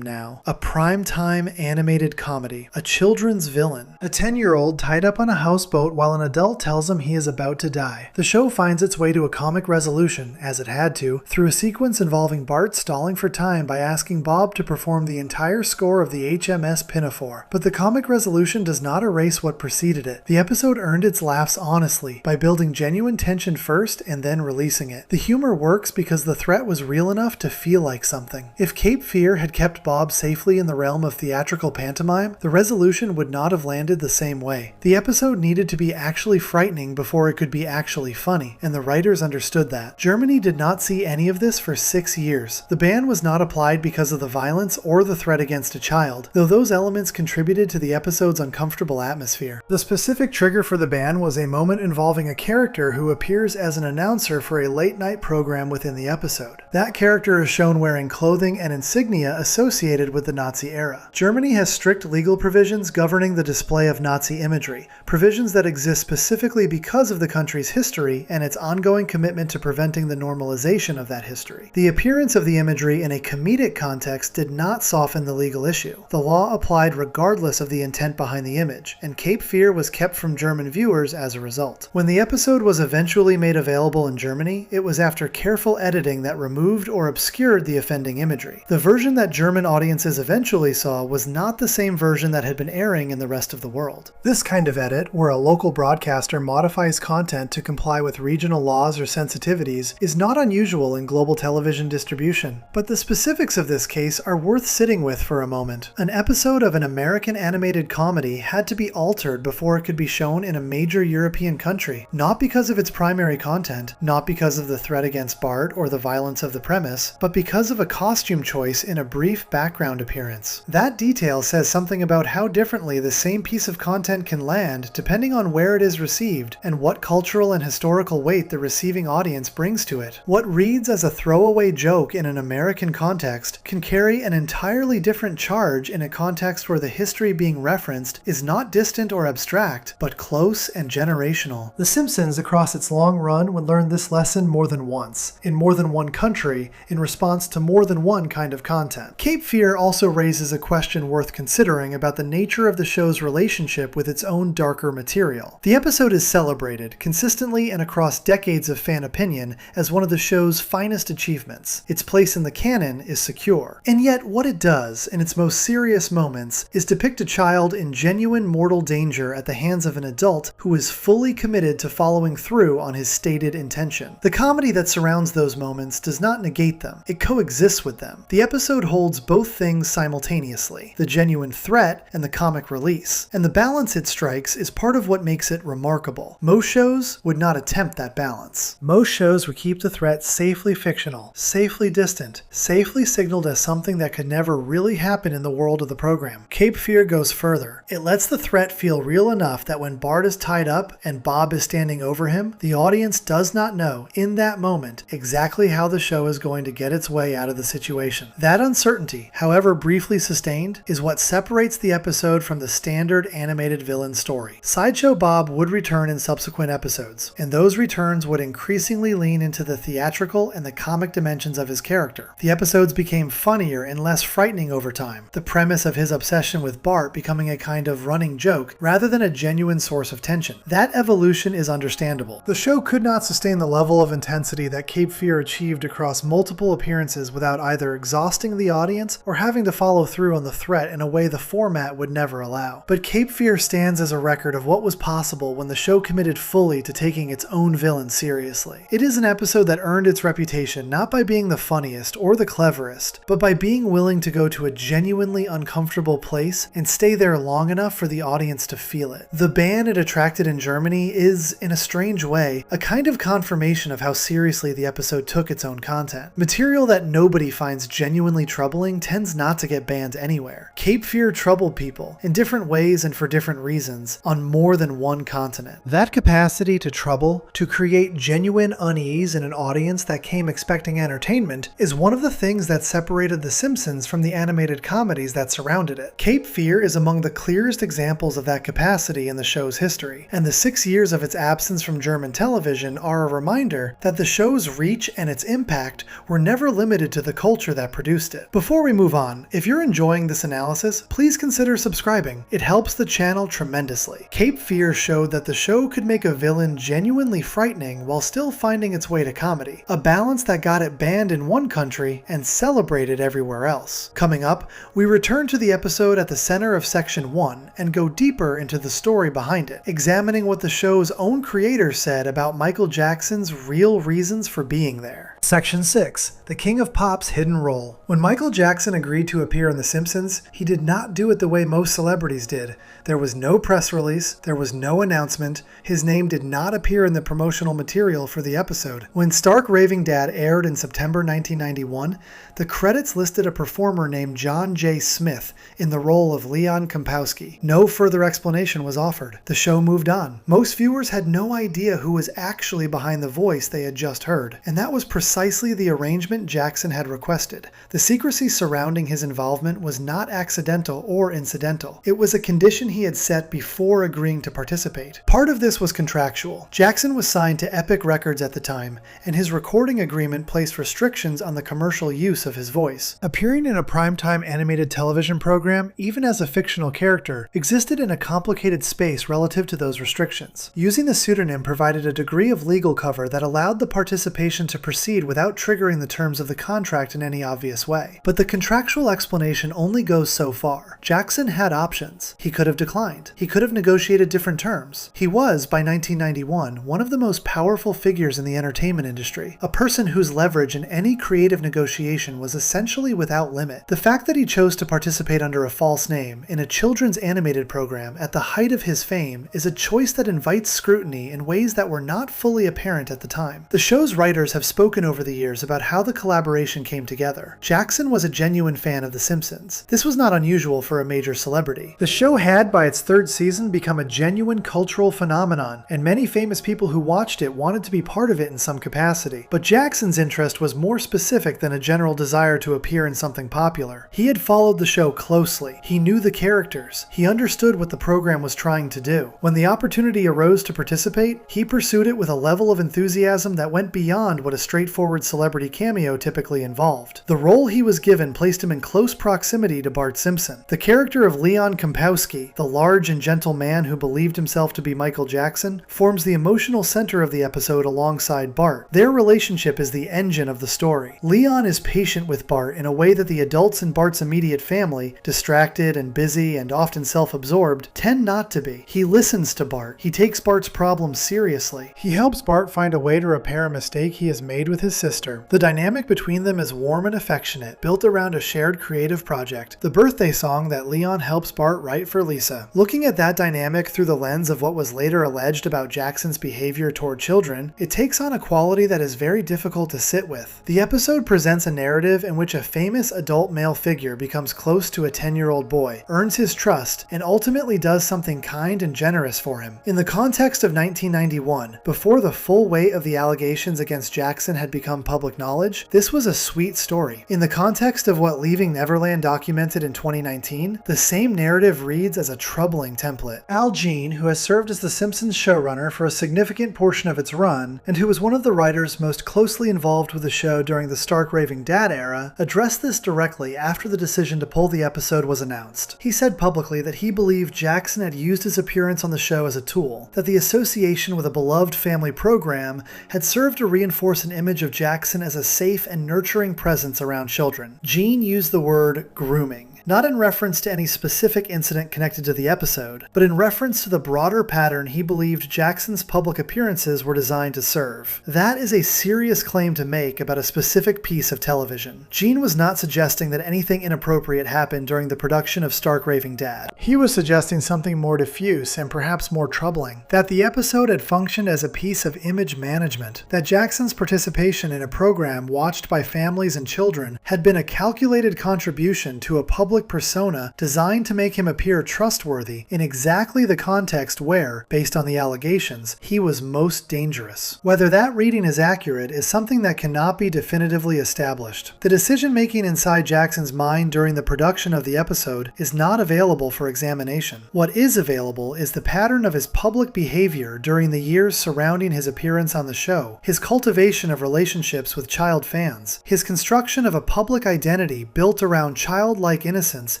now. A prime-time animated comedy. A children's villain. A 10-year-old tied up on a houseboat while an adult tells him he is about to die. The show finds its way to a comic resolution, as it had to, through a sequence involving Bart stalling for time by asking Bob to perform the entire score of the HMS Pinafore. But the comic resolution does not erase what preceded it. The episode earned its laughs honestly, by building genuine tension first and then releasing it. The humor works because the threat was real enough to feel like something. If Cape Fear had kept Bob safely in the realm of theatrical pantomime, the resolution would not have landed the same way. The episode needed to be actually frightening before it could be actually funny, and the writers understood that. Germany did not see any of this for 6 years. The ban was not applied because of the violence or the threat against a child, though those elements contributed to the episode's uncomfortable atmosphere. The specific trigger for the ban was a moment involving a character who appears as an announcer for a late-night program within the episode. That character is shown wearing clothing and insignia associated with the Nazi era. Germany has strict legal provisions governing the display of Nazi imagery, provisions that exist specifically because of the country's history and its ongoing commitment to preventing the normalization of that history. The appearance of the imagery in a comedic context did not soften the legal issue. The law applied regardless of the intent behind the image, and Cape Fear was kept from German viewers as a result. When the episode was eventually made available in Germany, it was after careful editing that removed or obscured the offending imagery. The version that German audiences eventually saw was not the same version that had been airing in the rest of the world. This kind of edit, where a local broadcaster modifies content to comply with regional laws or sensitivities, is not unusual in global television distribution. But the specifics of this case are worth sitting with for a moment. An episode of an American animated comedy had to be altered before it could be shown in a major European country, not because of its primary content, not because of the threat against Bart or the violence of the premise, but because of a costume choice in a brief background appearance. That detail says something about how differently the same piece of content can land depending on where it is received and what cultural and historical weight the receiving audience brings to it. What reads as a throwaway joke in an American context can carry an entirely different charge in a context where the history being referenced is not distant or abstract, but close and generational. The Simpsons, across its long run, would learn this lesson more than once, in more than one country, in response to more than one kind of content. Cape Fear also raises a question worth considering about the nature of the show's relationship with its own darker material. The episode is celebrated, consistently and across decades of fan opinion, as one of the show's finest achievements. Its place in the canon is secure. And yet, what it does, in its most serious moments, is depict a child in genuine mortal danger at the hands of an adult who is fully committed to following through on his stated intention. The comedy that surrounds those moments does not negate them. It coexists with them. The episode holds both things simultaneously, the genuine threat and the comic release. And the balance it strikes is part of what makes it remarkable. Most shows would not attempt that balance. Most shows would keep the threat safely fictional, safely distant, safely signaled as something that could never really happen in the world of the program. Cape Fear goes further. It lets the threat feel real enough that when Bart is tied up and Bob is standing over him, the audience does not know, in that moment, exactly how the show is going to get its way out of the situation. That uncertainty, however briefly sustained, is what separates the episode from the standard animated villain story. Sideshow Bob would return in subsequent episodes, and those returns would increasingly lean into the theatrical and the comic dimensions of his character. The episodes became funnier and less frightening over time, the premise of his obsession with Bart becoming a kind of running joke rather than a genuine source of tension. That evolution is understandable. The show could not sustain the level of intensity that Cape Fear achieved across multiple appearances without either exhausting the audience or having to follow through on the threat in a way the format would never allow. But Cape Fear stands as a record of what was possible when the show committed fully to taking its own villain seriously. It is an episode that earned its reputation not by being the funniest or the cleverest, but by being willing to go to a genuinely uncomfortable place and stay there long enough for the audience to feel it. The ban it attracted in Germany is, in a strange way, a kind of confirmation of how seriously the episode took its own content. Material that nobody finds genuinely troubling tends not to get banned anywhere. Cape Fear troubled people, in different ways and for different reasons, on more than one continent. That capacity to trouble, to create genuine unease in an audience that came expecting entertainment, is one of the things that separated The Simpsons from the animated comedies that surrounded it. Cape Fear is among the clearest examples of that capacity in the show's history, and the 6 years of its absence from German television are a reminder that the show's reach and its impact were never limited to the culture that produced it. Before we move on, if you're enjoying this analysis, please consider subscribing. It helps the channel tremendously. Cape Fear showed that the show could make a villain genuinely frightening while still finding its way to comedy, a balance that got it banned in one country and celebrated everywhere else. Coming up, we return to the episode at the center of Section 1 and go deeper into the story behind it, examining what the show's own creator said about Michael Jackson's real reasons for being there. Section 6. The King of Pop's Hidden Role. When Michael Jackson agreed to appear in The Simpsons, he did not do it the way most celebrities did. There was no press release, there was no announcement, his name did not appear in the promotional material for the episode. When Stark Raving Dad aired in September 1991, the credits listed a performer named John J. Smith in the role of Leon Kompowski. No further explanation was offered. The show moved on. Most viewers had no idea who was actually behind the voice they had just heard, and that was precisely the arrangement Jackson had requested. The secrecy surrounding his involvement was not accidental or incidental. It was a condition he had set before agreeing to participate. Part of this was contractual. Jackson was signed to Epic Records at the time, and his recording agreement placed restrictions on the commercial use of his voice. Appearing in a primetime animated television program, even as a fictional character, existed in a complicated space relative to those restrictions. Using the pseudonym provided a degree of legal cover that allowed the participation to proceed without triggering the terms of the contract in any obvious way. But the contractual explanation only goes so far. Jackson had options. He could have declined. He could have negotiated different terms. He was, by 1991, one of the most powerful figures in the entertainment industry, a person whose leverage in any creative negotiation was essentially without limit. The fact that he chose to participate under a false name in a children's animated program at the height of his fame is a choice that invites scrutiny in ways that were not fully apparent at the time. The show's writers have spoken over the years about how the collaboration came together. Jackson was a genuine fan of The Simpsons. This was not unusual for a major celebrity. The show had, by its third season, become a genuine cultural phenomenon, and many famous people who watched it wanted to be part of it in some capacity. But Jackson's interest was more specific than a general desire to appear in something popular. He had followed the show closely. He knew the characters. He understood what the program was trying to do. When the opportunity arose to participate, he pursued it with a level of enthusiasm that went beyond what a straightforward celebrity cameo typically involved. The role he was given placed him in close proximity to Bart Simpson. The character of Leon Kompowski, the large and gentle man who believed himself to be Michael Jackson, forms the emotional center of the episode alongside Bart. Their relationship is the engine of the story. Leon is patient with Bart in a way that the adults in Bart's immediate family, distracted and busy and often self-absorbed, tend not to be. He listens to Bart. He takes Bart's problems seriously. He helps Bart find a way to repair a mistake he has made with his his sister. The dynamic between them is warm and affectionate, built around a shared creative project, the birthday song that Leon helps Bart write for Lisa. Looking at that dynamic through the lens of what was later alleged about Jackson's behavior toward children, it takes on a quality that is very difficult to sit with. The episode presents a narrative in which a famous adult male figure becomes close to a 10-year-old boy, earns his trust, and ultimately does something kind and generous for him. In the context of 1991, before the full weight of the allegations against Jackson had become public knowledge, this was a sweet story. In the context of what Leaving Neverland documented in 2019, the same narrative reads as a troubling template. Al Jean, who has served as The Simpsons showrunner for a significant portion of its run, and who was one of the writers most closely involved with the show during the Stark Raving Dad era, addressed this directly after the decision to pull the episode was announced. He said publicly that he believed Jackson had used his appearance on the show as a tool, that the association with a beloved family program had served to reinforce an image of Jackson as a safe and nurturing presence around children. Jean used the word grooming, not in reference to any specific incident connected to the episode, but in reference to the broader pattern he believed Jackson's public appearances were designed to serve. That is a serious claim to make about a specific piece of television. Jean was not suggesting that anything inappropriate happened during the production of Stark Raving Dad. He was suggesting something more diffuse and perhaps more troubling, that the episode had functioned as a piece of image management, that Jackson's participation in a program watched by families and children had been a calculated contribution to a public persona designed to make him appear trustworthy in exactly the context where, based on the allegations, he was most dangerous. Whether that reading is accurate is something that cannot be definitively established. The decision-making inside Jackson's mind during the production of the episode is not available for examination. What is available is the pattern of his public behavior during the years surrounding his appearance on the show, his cultivation of relationships with child fans, his construction of a public identity built around childlike innocence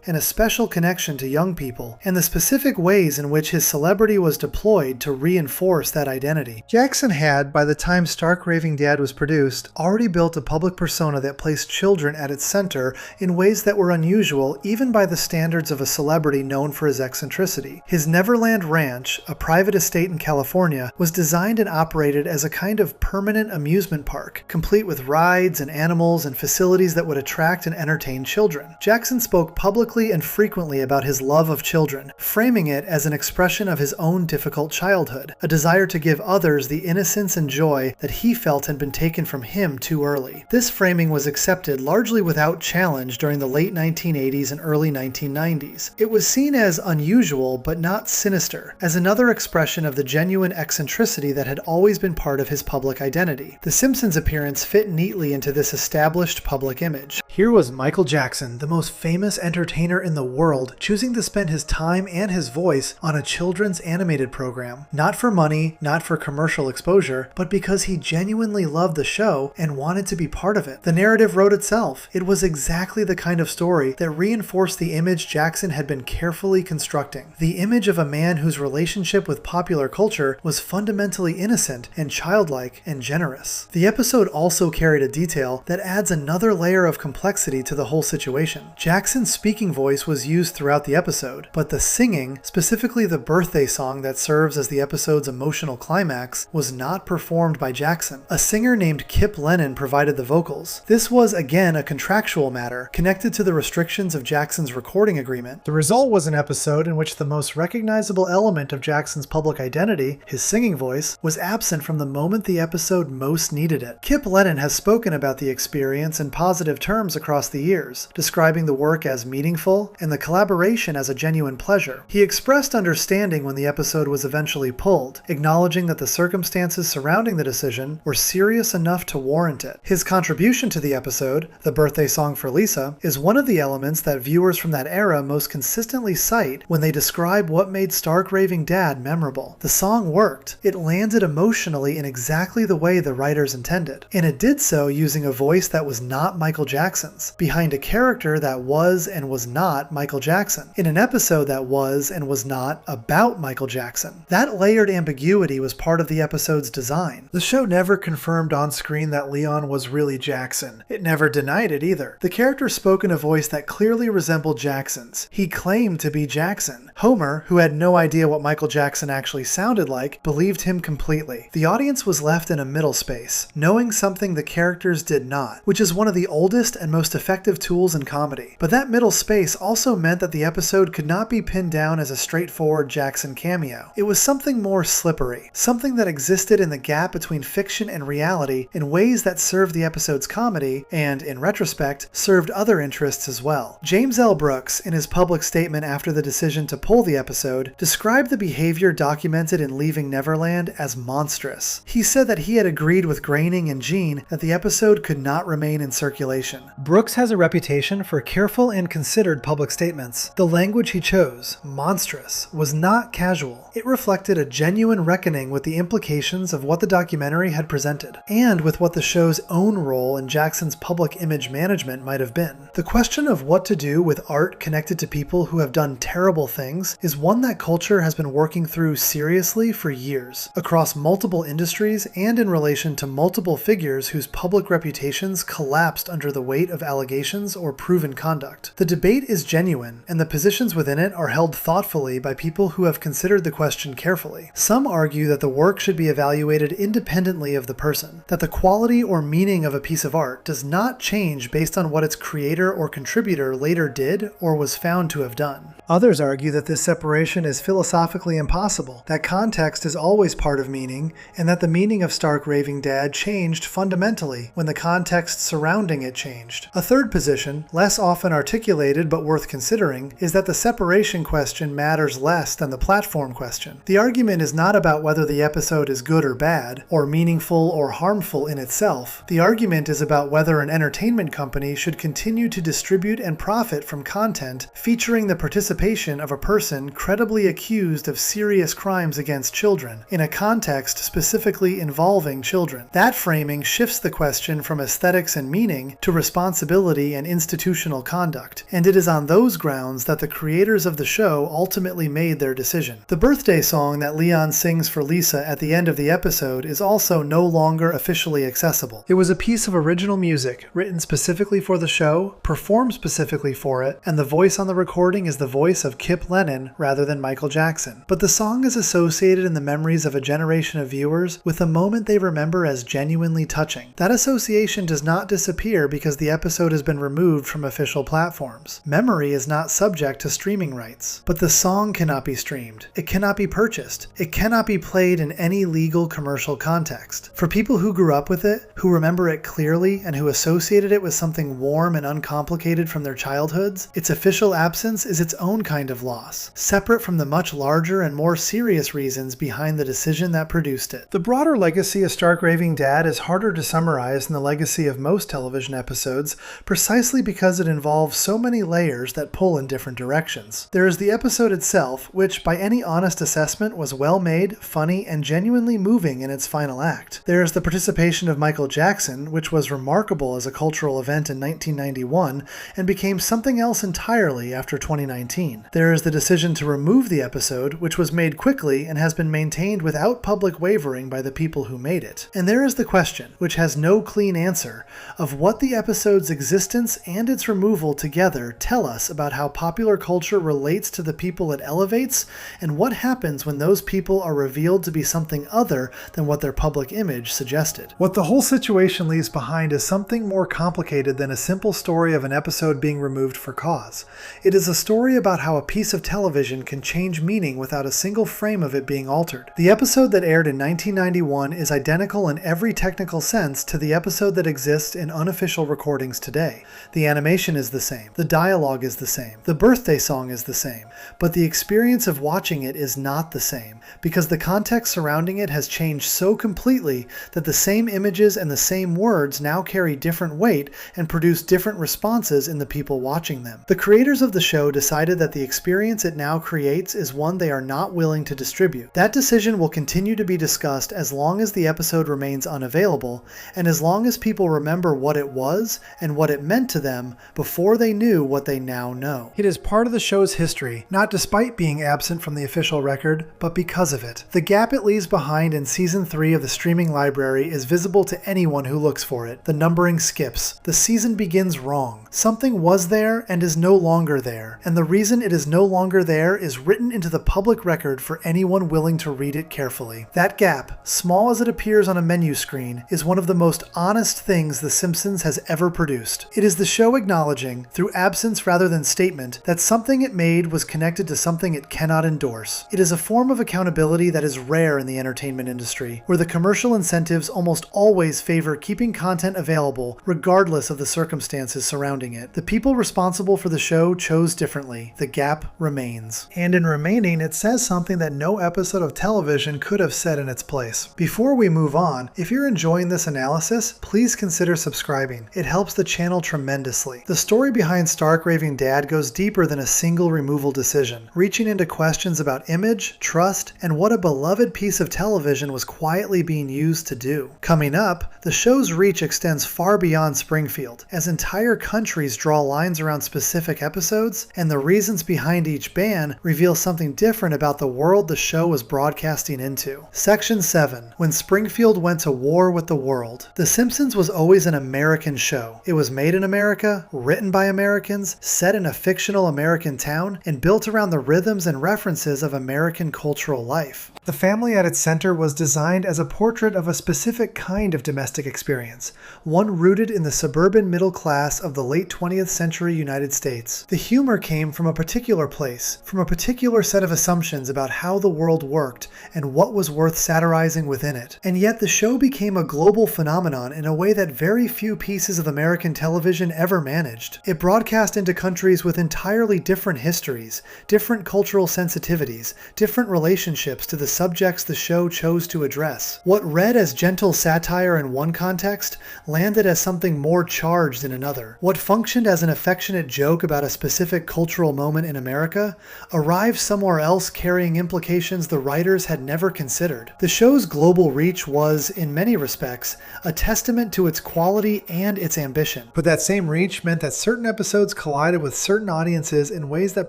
and a special connection to young people, and the specific ways in which his celebrity was deployed to reinforce that identity. Jackson had, by the time Stark Raving Dad was produced, already built a public persona that placed children at its center in ways that were unusual even by the standards of a celebrity known for his eccentricity. His Neverland Ranch, a private estate in California, was designed and operated as a kind of permanent amusement park, complete with rides and animals and facilities that would attract and entertain children. Jackson spoke publicly and frequently about his love of children, framing it as an expression of his own difficult childhood, a desire to give others the innocence and joy that he felt had been taken from him too early. This framing was accepted largely without challenge during the late 1980s and early 1990s. It was seen as unusual but not sinister, as another expression of the genuine eccentricity that had always been part of his public identity. The Simpsons appearance fit neatly into this established public image. Here was Michael Jackson, the most famous entertainer in the world, choosing to spend his time and his voice on a children's animated program. Not for money, not for commercial exposure, but because he genuinely loved the show and wanted to be part of it. The narrative wrote itself. It was exactly the kind of story that reinforced the image Jackson had been carefully constructing. The image of a man whose relationship with popular culture was fundamentally innocent and childlike and generous. The episode also carried a detail that adds another layer of complexity to the whole situation. Jackson's speaking voice was used throughout the episode, but the singing, specifically the birthday song that serves as the episode's emotional climax, was not performed by Jackson. A singer named Kip Lennon provided the vocals. This was again a contractual matter, connected to the restrictions of Jackson's recording agreement. The result was an episode in which the most recognizable element of Jackson's public identity, his singing voice, was absent from the moment the episode most needed it. Kip Lennon has spoken about the experience in positive terms across the years, describing the work as meaningful and the collaboration as a genuine pleasure. He expressed understanding when the episode was eventually pulled, acknowledging that the circumstances surrounding the decision were serious enough to warrant it. His contribution to the episode, the birthday song for Lisa, is one of the elements that viewers from that era most consistently cite when they describe what made Stark Raving Dad memorable. The song worked. It landed emotionally in exactly the way the writers intended, and it did so using a voice that was not Michael Jackson's, behind a character that was and was not Michael Jackson, in an episode that was and was not about Michael Jackson. That layered ambiguity was part of the episode's design. The show never confirmed on screen that Leon was really Jackson. It never denied it either. The character spoke in a voice that clearly resembled Jackson's. He claimed to be Jackson. Homer, who had no idea what Michael Jackson actually sounded like, believed him completely. The audience was left in a middle space, knowing something the characters did not, which is one of the oldest and most effective tools in comedy. But that middle space also meant that the episode could not be pinned down as a straightforward Jackson cameo. It was something more slippery, something that existed in the gap between fiction and reality in ways that served the episode's comedy and, in retrospect, served other interests as well. James L. Brooks, in his public statement after the decision to pull the episode, described the behavior documented in Leaving Neverland as monstrous. He said that he had agreed with Groening and Gene that the episode could not remain in circulation. Brooks has a reputation for careful and considered public statements. The language he chose, monstrous, was not casual. It reflected a genuine reckoning with the implications of what the documentary had presented, and with what the show's own role in Jackson's public image management might have been. The question of what to do with art connected to people who have done terrible things is one that culture has been working through seriously for years, across multiple industries and in relation to multiple figures whose public reputations collapsed under the weight of allegations or proven conduct. The debate is genuine, and the positions within it are held thoughtfully by people who have considered the question carefully. Some argue that the work should be evaluated independently of the person, that the quality or meaning of a piece of art does not change based on what its creator or contributor later did or was found to have done. Others argue that this separation is philosophically impossible, that context is always part of meaning, and that the meaning of Stark Raving Dad changed fundamentally when the context surrounding it changed. A third position, less often articulated but worth considering, is that the separation question matters less than the platform question. The argument is not about whether the episode is good or bad, or meaningful or harmful in itself. The argument is about whether an entertainment company should continue to distribute and profit from content featuring the participation of a person credibly accused of serious crimes against children, in a context specifically involving children. That framing shifts the question from aesthetics and meaning to responsibility and institutional conduct, and it is on those grounds that the creators of the show ultimately made their decision. The birthday song that Leon sings for Lisa at the end of the episode is also no longer officially accessible. It was a piece of original music, written specifically for the show, performed specifically for it, and the voice on the recording is the voice of Kip Lennon rather than Michael Jackson. But the song is associated in the memories of a generation of viewers with a moment they remember as genuinely touching. That association does not disappear because the episode has been removed from official platforms. Memory is not subject to streaming rights. But the song cannot be streamed. It cannot be purchased. It cannot be played in any legal commercial context. For people who grew up with it, who remember it clearly, and who associated it with something warm and uncomplicated from their childhoods, its official absence is its own kind of loss, separate from the much larger and more serious reasons behind the decision that produced it. The broader legacy of Stark Raving Dad is harder to summarize than the legacy of most television episodes, precisely because it involves so many layers that pull in different directions. There is the episode itself, which by any honest assessment was well made, funny, and genuinely moving in its final act. There is the participation of Michael Jackson, which was remarkable as a cultural event in 1991 and became something else entirely after 2019. There is the decision to remove the episode, which was made quickly and has been maintained without public wavering by the people who made it. And there is the question, which has no clean answer, of what the episode's existence and its removal together tell us about how popular culture relates to the people it elevates, and what happens when those people are revealed to be something other than what their public image suggested. What the whole situation leaves behind is something more complicated than a simple story of an episode being removed for cause. It is a story about how a piece of television can change meaning without a single frame of it being altered. The episode that aired in 1991 is identical in every technical sense to the episode that exists in unofficial recordings today. The animation is the same, the dialogue is the same, the birthday song is the same, but the experience of watching it is not the same, because the context surrounding it has changed so completely that the same images and the same words now carry different weight and produce different responses in the people watching them. The creators of the show decided that the experience it now creates is one they are not willing to distribute. That decision will continue to be discussed as long as the episode remains unavailable, and as long as people remember what it was and what it meant to them before they knew what they now know. It is part of the show's history, not despite being absent from the official record, but because of it. The gap it leaves behind in Season 3 of the streaming library is visible to anyone who looks for it. The numbering skips. The season begins wrong. Something was there and is no longer there, and the reason it is no longer there is written into the public record for anyone willing to read it carefully. That gap, small as it appears on a menu screen, is one of the most honest things The Simpsons has ever produced. It is the show acknowledging, through absence rather than statement, that something it made was connected to something it cannot endorse. It is a form of accountability that is rare in the entertainment industry, where the commercial incentives almost always favor keeping content available regardless of the circumstances surrounding it. The people responsible for the show chose differently. The gap remains. And in remaining, it says something that no episode of television could have said in its place. Before we move on, if you're enjoying this analysis, please consider subscribing. It helps the channel tremendously. The story behind Stark Raving Dad goes deeper than a single removal decision, reaching into questions about image, trust, and what a beloved piece of television was quietly being used to do. Coming up, the show's reach extends far beyond Springfield, as entire countries draw lines around specific episodes, and the reasons behind each ban reveal something different about the world the show was broadcasting into. Section 7. When Springfield went to war with the world. The Simpsons was always an American show. It was made in America, written by Americans, set in a fictional American town, and built around the rhythms and references of American cultural life. The family at its center was designed as a portrait of a specific kind of domestic experience, one rooted in the suburban middle class of the late 20th century United States. The humor came from a particular place, from a particular set of assumptions about how the world worked and what was worth satirizing within it. And yet the show became a global phenomenon in a way that very few pieces of American television ever managed. It broadcast into countries with entirely different histories, different cultural sensitivities, different relationships to the subjects the show chose to address. What read as gentle satire in one context landed as something more charged in another. What functioned as an affectionate joke about a specific cultural moment in America arrived somewhere else carrying implications the writers had never considered. The show's global reach was, in many respects, a testament to its quality and its ambition. But that same reach meant that certain episodes collided with certain audiences in ways that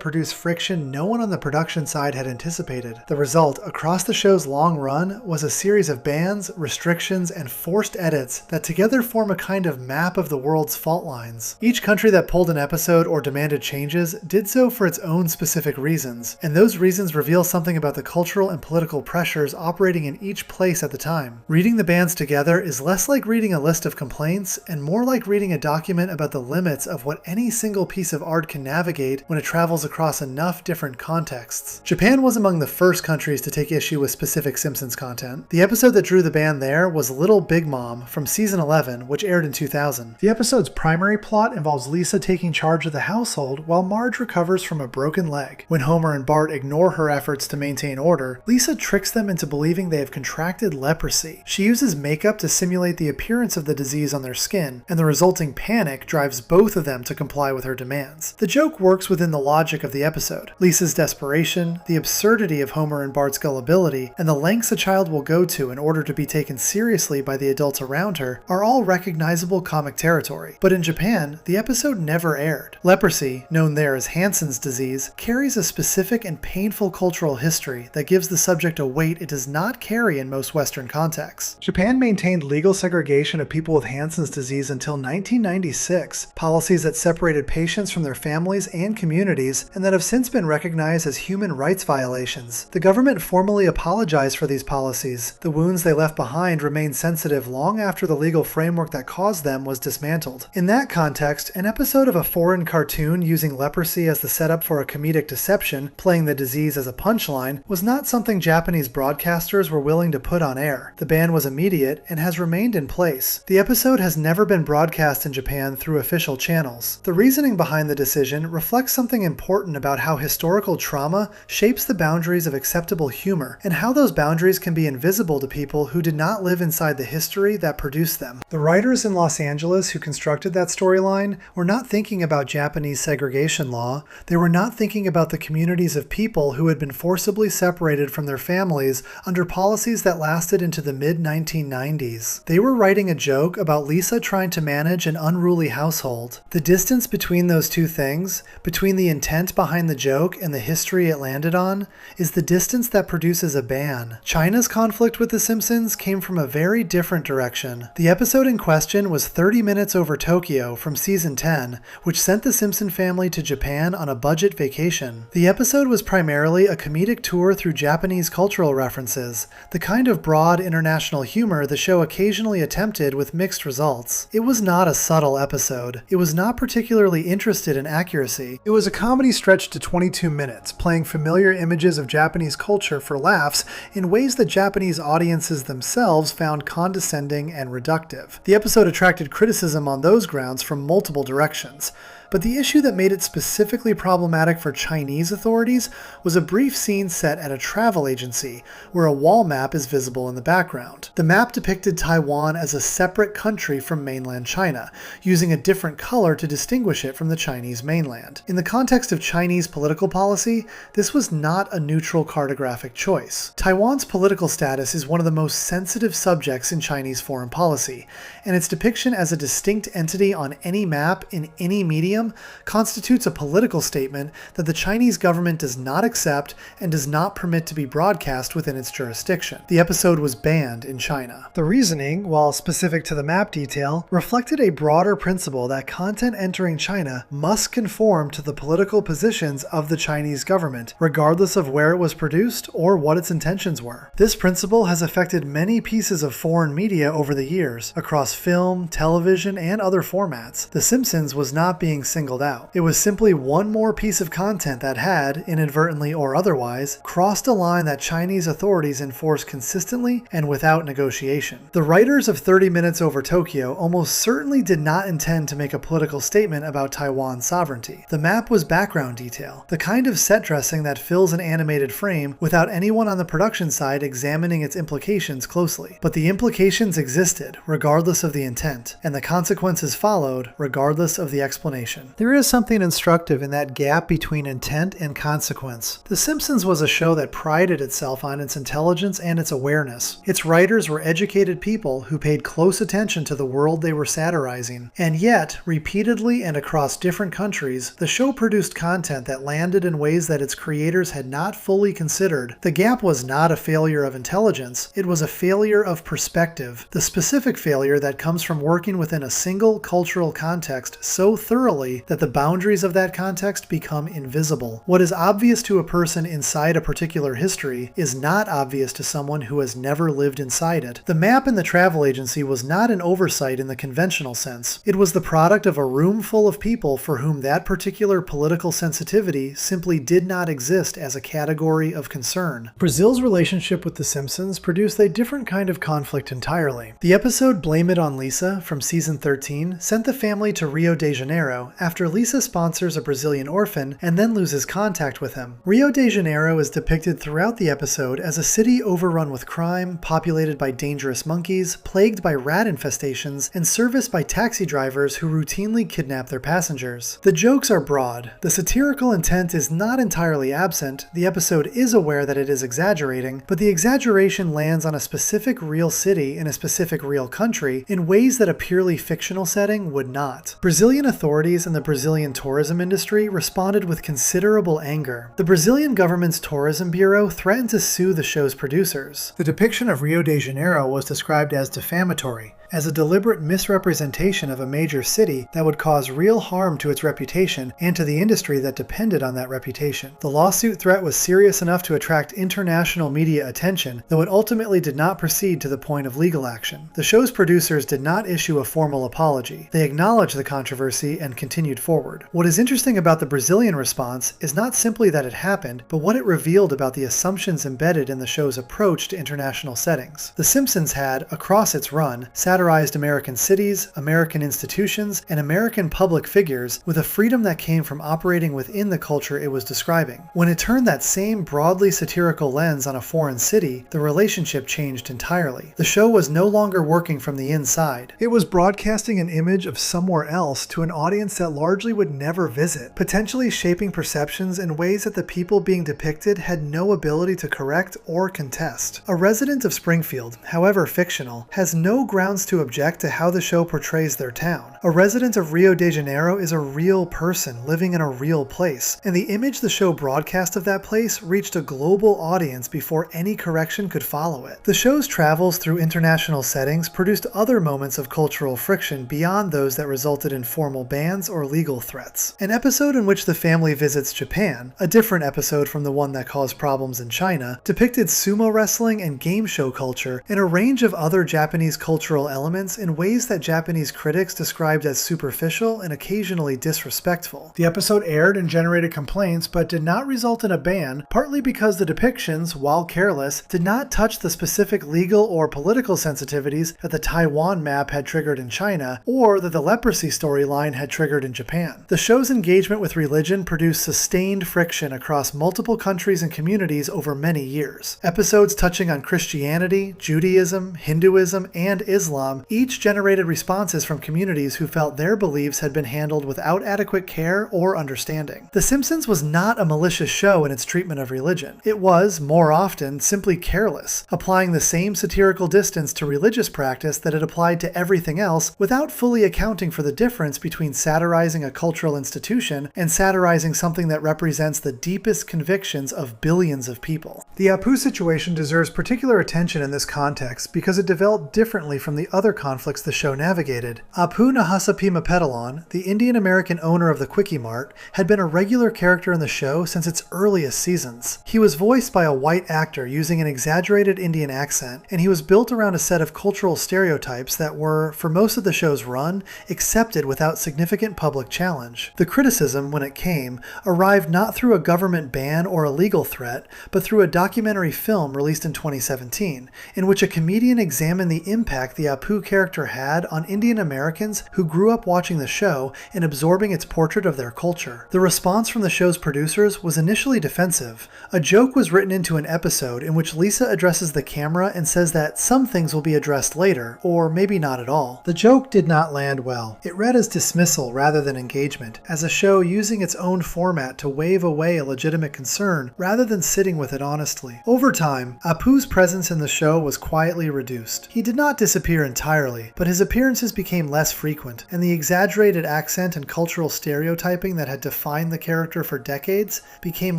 produced friction no one on the production side had anticipated. The result, across the show's long run, was a series of bans, restrictions, and forced edits that together form a kind of map of the world's fault lines. Each country that pulled an episode or demanded changes did so for its own specific reasons, and those reasons reveal something about the cultural and political pressures operating in each place at the time. Reading the bans together is less like reading a list of complaints and more like reading a document about the limits of what any single piece of art can navigate when it travels across enough different contexts. Japan was among the first countries to take issue with specific Simpsons content. The episode that drew the ban there was Little Big Mom from season 11, which aired in 2000. The episode's primary plot involves Lisa taking charge of the household while Marge recovers from a broken leg. When Homer and Bart ignore her efforts to maintain order, Lisa tricks them into believing they have contracted leprosy. She uses makeup to simulate the appearance of the disease on their skin, and the resulting panic drives both of them to comply with her demands. The joke works within the logic of the episode. Lisa's desperation, the absurdity of Homer and Bart's gullibility, and the lengths a child will go to in order to be taken seriously by the adults around her are all recognizable comic territory. But in Japan, the episode never aired. Leprosy, known there as Hansen's disease, carries a specific and painful cultural history that gives the subject a weight it does not carry in most Western contexts. Japan maintained legal segregation of people with Hansen's disease until 1996, policies that separated patients from their families and communities, and that have since been recognized as human rights violations. The government formally apologized for these policies. The wounds they left behind remained sensitive long after the legal framework that caused them was dismantled. In that context, an episode of a foreign cartoon using leprosy as the setup for a comedic deception, playing the disease as a punchline, was not something Japanese broadcasters were willing to put on air. The ban was immediate and has remained in place. The episode has never been broadcast in Japan through official channels. The reasoning behind the decision reflects something important about how historical trauma shapes the boundaries of acceptable humor, and how those boundaries can be invisible to people who did not live inside the history that produced them. The writers in Los Angeles who constructed that storyline were not thinking about Japanese segregation law, They were not thinking about the communities of people who had been forcibly separated from their families under policies that lasted into the mid-1990s. They were writing a joke about Lisa trying to manage an unruly household. The distance between those two things, between the intent behind the joke and the history it landed on, is the distance that produces a ban. China's conflict with The Simpsons came from a very different direction. The episode in question was 30 Minutes Over Tokyo from season 10, which sent the Simpson family to Japan on a budget vacation. The episode was primarily a comedic tour through Japanese cultural references, the kind of broad international humor the show occasionally attempted with mixed results. It was not a subtle episode. It was not particularly interested in accuracy. It was a comedy stretched to 22 minutes, playing familiar images of Japanese culture for laughs in ways that Japanese audiences themselves found condescending and reductive. The episode attracted criticism on those grounds from multiple directions. But the issue that made it specifically problematic for Chinese authorities was a brief scene set at a travel agency, where a wall map is visible in the background. The map depicted Taiwan as a separate country from mainland China, using a different color to distinguish it from the Chinese mainland. In the context of Chinese political policy, this was not a neutral cartographic choice. Taiwan's political status is one of the most sensitive subjects in Chinese foreign policy, and its depiction as a distinct entity on any map in any medium constitutes a political statement that the Chinese government does not accept and does not permit to be broadcast within its jurisdiction. The episode was banned in China. The reasoning, while specific to the map detail, reflected a broader principle that content entering China must conform to the political positions of the Chinese government, regardless of where it was produced or what its intentions were. This principle has affected many pieces of foreign media over the years, across film, television, and other formats. The Simpsons was not being singled out. It was simply one more piece of content that had, inadvertently or otherwise, crossed a line that Chinese authorities enforced consistently and without negotiation. The writers of 30 Minutes Over Tokyo almost certainly did not intend to make a political statement about Taiwan's sovereignty. The map was background detail, the kind of set dressing that fills an animated frame without anyone on the production side examining its implications closely. But the implications existed, regardless of the intent, and the consequences followed, regardless of the explanation. There is something instructive in that gap between intent and consequence. The Simpsons was a show that prided itself on its intelligence and its awareness. Its writers were educated people who paid close attention to the world they were satirizing. And yet, repeatedly and across different countries, the show produced content that landed in ways that its creators had not fully considered. The gap was not a failure of intelligence, it was a failure of perspective. The specific failure that comes from working within a single cultural context so thoroughly that the boundaries of that context become invisible. What is obvious to a person inside a particular history is not obvious to someone who has never lived inside it. The map in the travel agency was not an oversight in the conventional sense. It was the product of a room full of people for whom that particular political sensitivity simply did not exist as a category of concern. Brazil's relationship with The Simpsons produced a different kind of conflict entirely. The episode Blame It on Lisa from season 13 sent the family to Rio de Janeiro after Lisa sponsors a Brazilian orphan and then loses contact with him. Rio de Janeiro is depicted throughout the episode as a city overrun with crime, populated by dangerous monkeys, plagued by rat infestations, and serviced by taxi drivers who routinely kidnap their passengers. The jokes are broad. The satirical intent is not entirely absent. The episode is aware that it is exaggerating, but the exaggeration lands on a specific real city in a specific real country in ways that a purely fictional setting would not. Brazilian authorities and the Brazilian tourism industry responded with considerable anger. The Brazilian government's tourism bureau threatened to sue the show's producers. The depiction of Rio de Janeiro was described as defamatory, as a deliberate misrepresentation of a major city that would cause real harm to its reputation and to the industry that depended on that reputation. The lawsuit threat was serious enough to attract international media attention, though it ultimately did not proceed to the point of legal action. The show's producers did not issue a formal apology. They acknowledged the controversy and continued forward. What is interesting about the Brazilian response is not simply that it happened, but what it revealed about the assumptions embedded in the show's approach to international settings. The Simpsons had, across its run, satirized satirized American cities, American institutions, and American public figures with a freedom that came from operating within the culture it was describing. When it turned that same broadly satirical lens on a foreign city, the relationship changed entirely. The show was no longer working from the inside. It was broadcasting an image of somewhere else to an audience that largely would never visit, potentially shaping perceptions in ways that the people being depicted had no ability to correct or contest. A resident of Springfield, however fictional, has no grounds to object to how the show portrays their town. A resident of Rio de Janeiro is a real person living in a real place, and the image the show broadcast of that place reached a global audience before any correction could follow it. The show's travels through international settings produced other moments of cultural friction beyond those that resulted in formal bans or legal threats. An episode in which the family visits Japan, a different episode from the one that caused problems in China, depicted sumo wrestling and game show culture and a range of other Japanese cultural elements in ways that Japanese critics described as superficial and occasionally disrespectful. The episode aired and generated complaints but did not result in a ban, partly because the depictions, while careless, did not touch the specific legal or political sensitivities that the Taiwan map had triggered in China or that the leprosy storyline had triggered in Japan. The show's engagement with religion produced sustained friction across multiple countries and communities over many years. Episodes touching on Christianity, Judaism, Hinduism, and Islam each generated responses from communities who felt their beliefs had been handled without adequate care or understanding. The Simpsons was not a malicious show in its treatment of religion. It was, more often, simply careless, applying the same satirical distance to religious practice that it applied to everything else without fully accounting for the difference between satirizing a cultural institution and satirizing something that represents the deepest convictions of billions of people. The Apu situation deserves particular attention in this context because it developed differently from the other conflicts the show navigated. Apu Nahasapima Petalon, the Indian-American owner of the Quickie Mart, had been a regular character in the show since its earliest seasons. He was voiced by a white actor using an exaggerated Indian accent, and he was built around a set of cultural stereotypes that were, for most of the show's run, accepted without significant public challenge. The criticism, when it came, arrived not through a government ban or a legal threat, but through a documentary film released in 2017, in which a comedian examined the impact the Apu character had on Indian Americans who grew up watching the show and absorbing its portrait of their culture. The response from the show's producers was initially defensive. A joke was written into an episode in which Lisa addresses the camera and says that some things will be addressed later, or maybe not at all. The joke did not land well. It read as dismissal rather than engagement, as a show using its own format to wave away a legitimate concern rather than sitting with it honestly. Over time, Apu's presence in the show was quietly reduced. He did not disappear entirely, but his appearances became less frequent, and the exaggerated accent and cultural stereotyping that had defined the character for decades became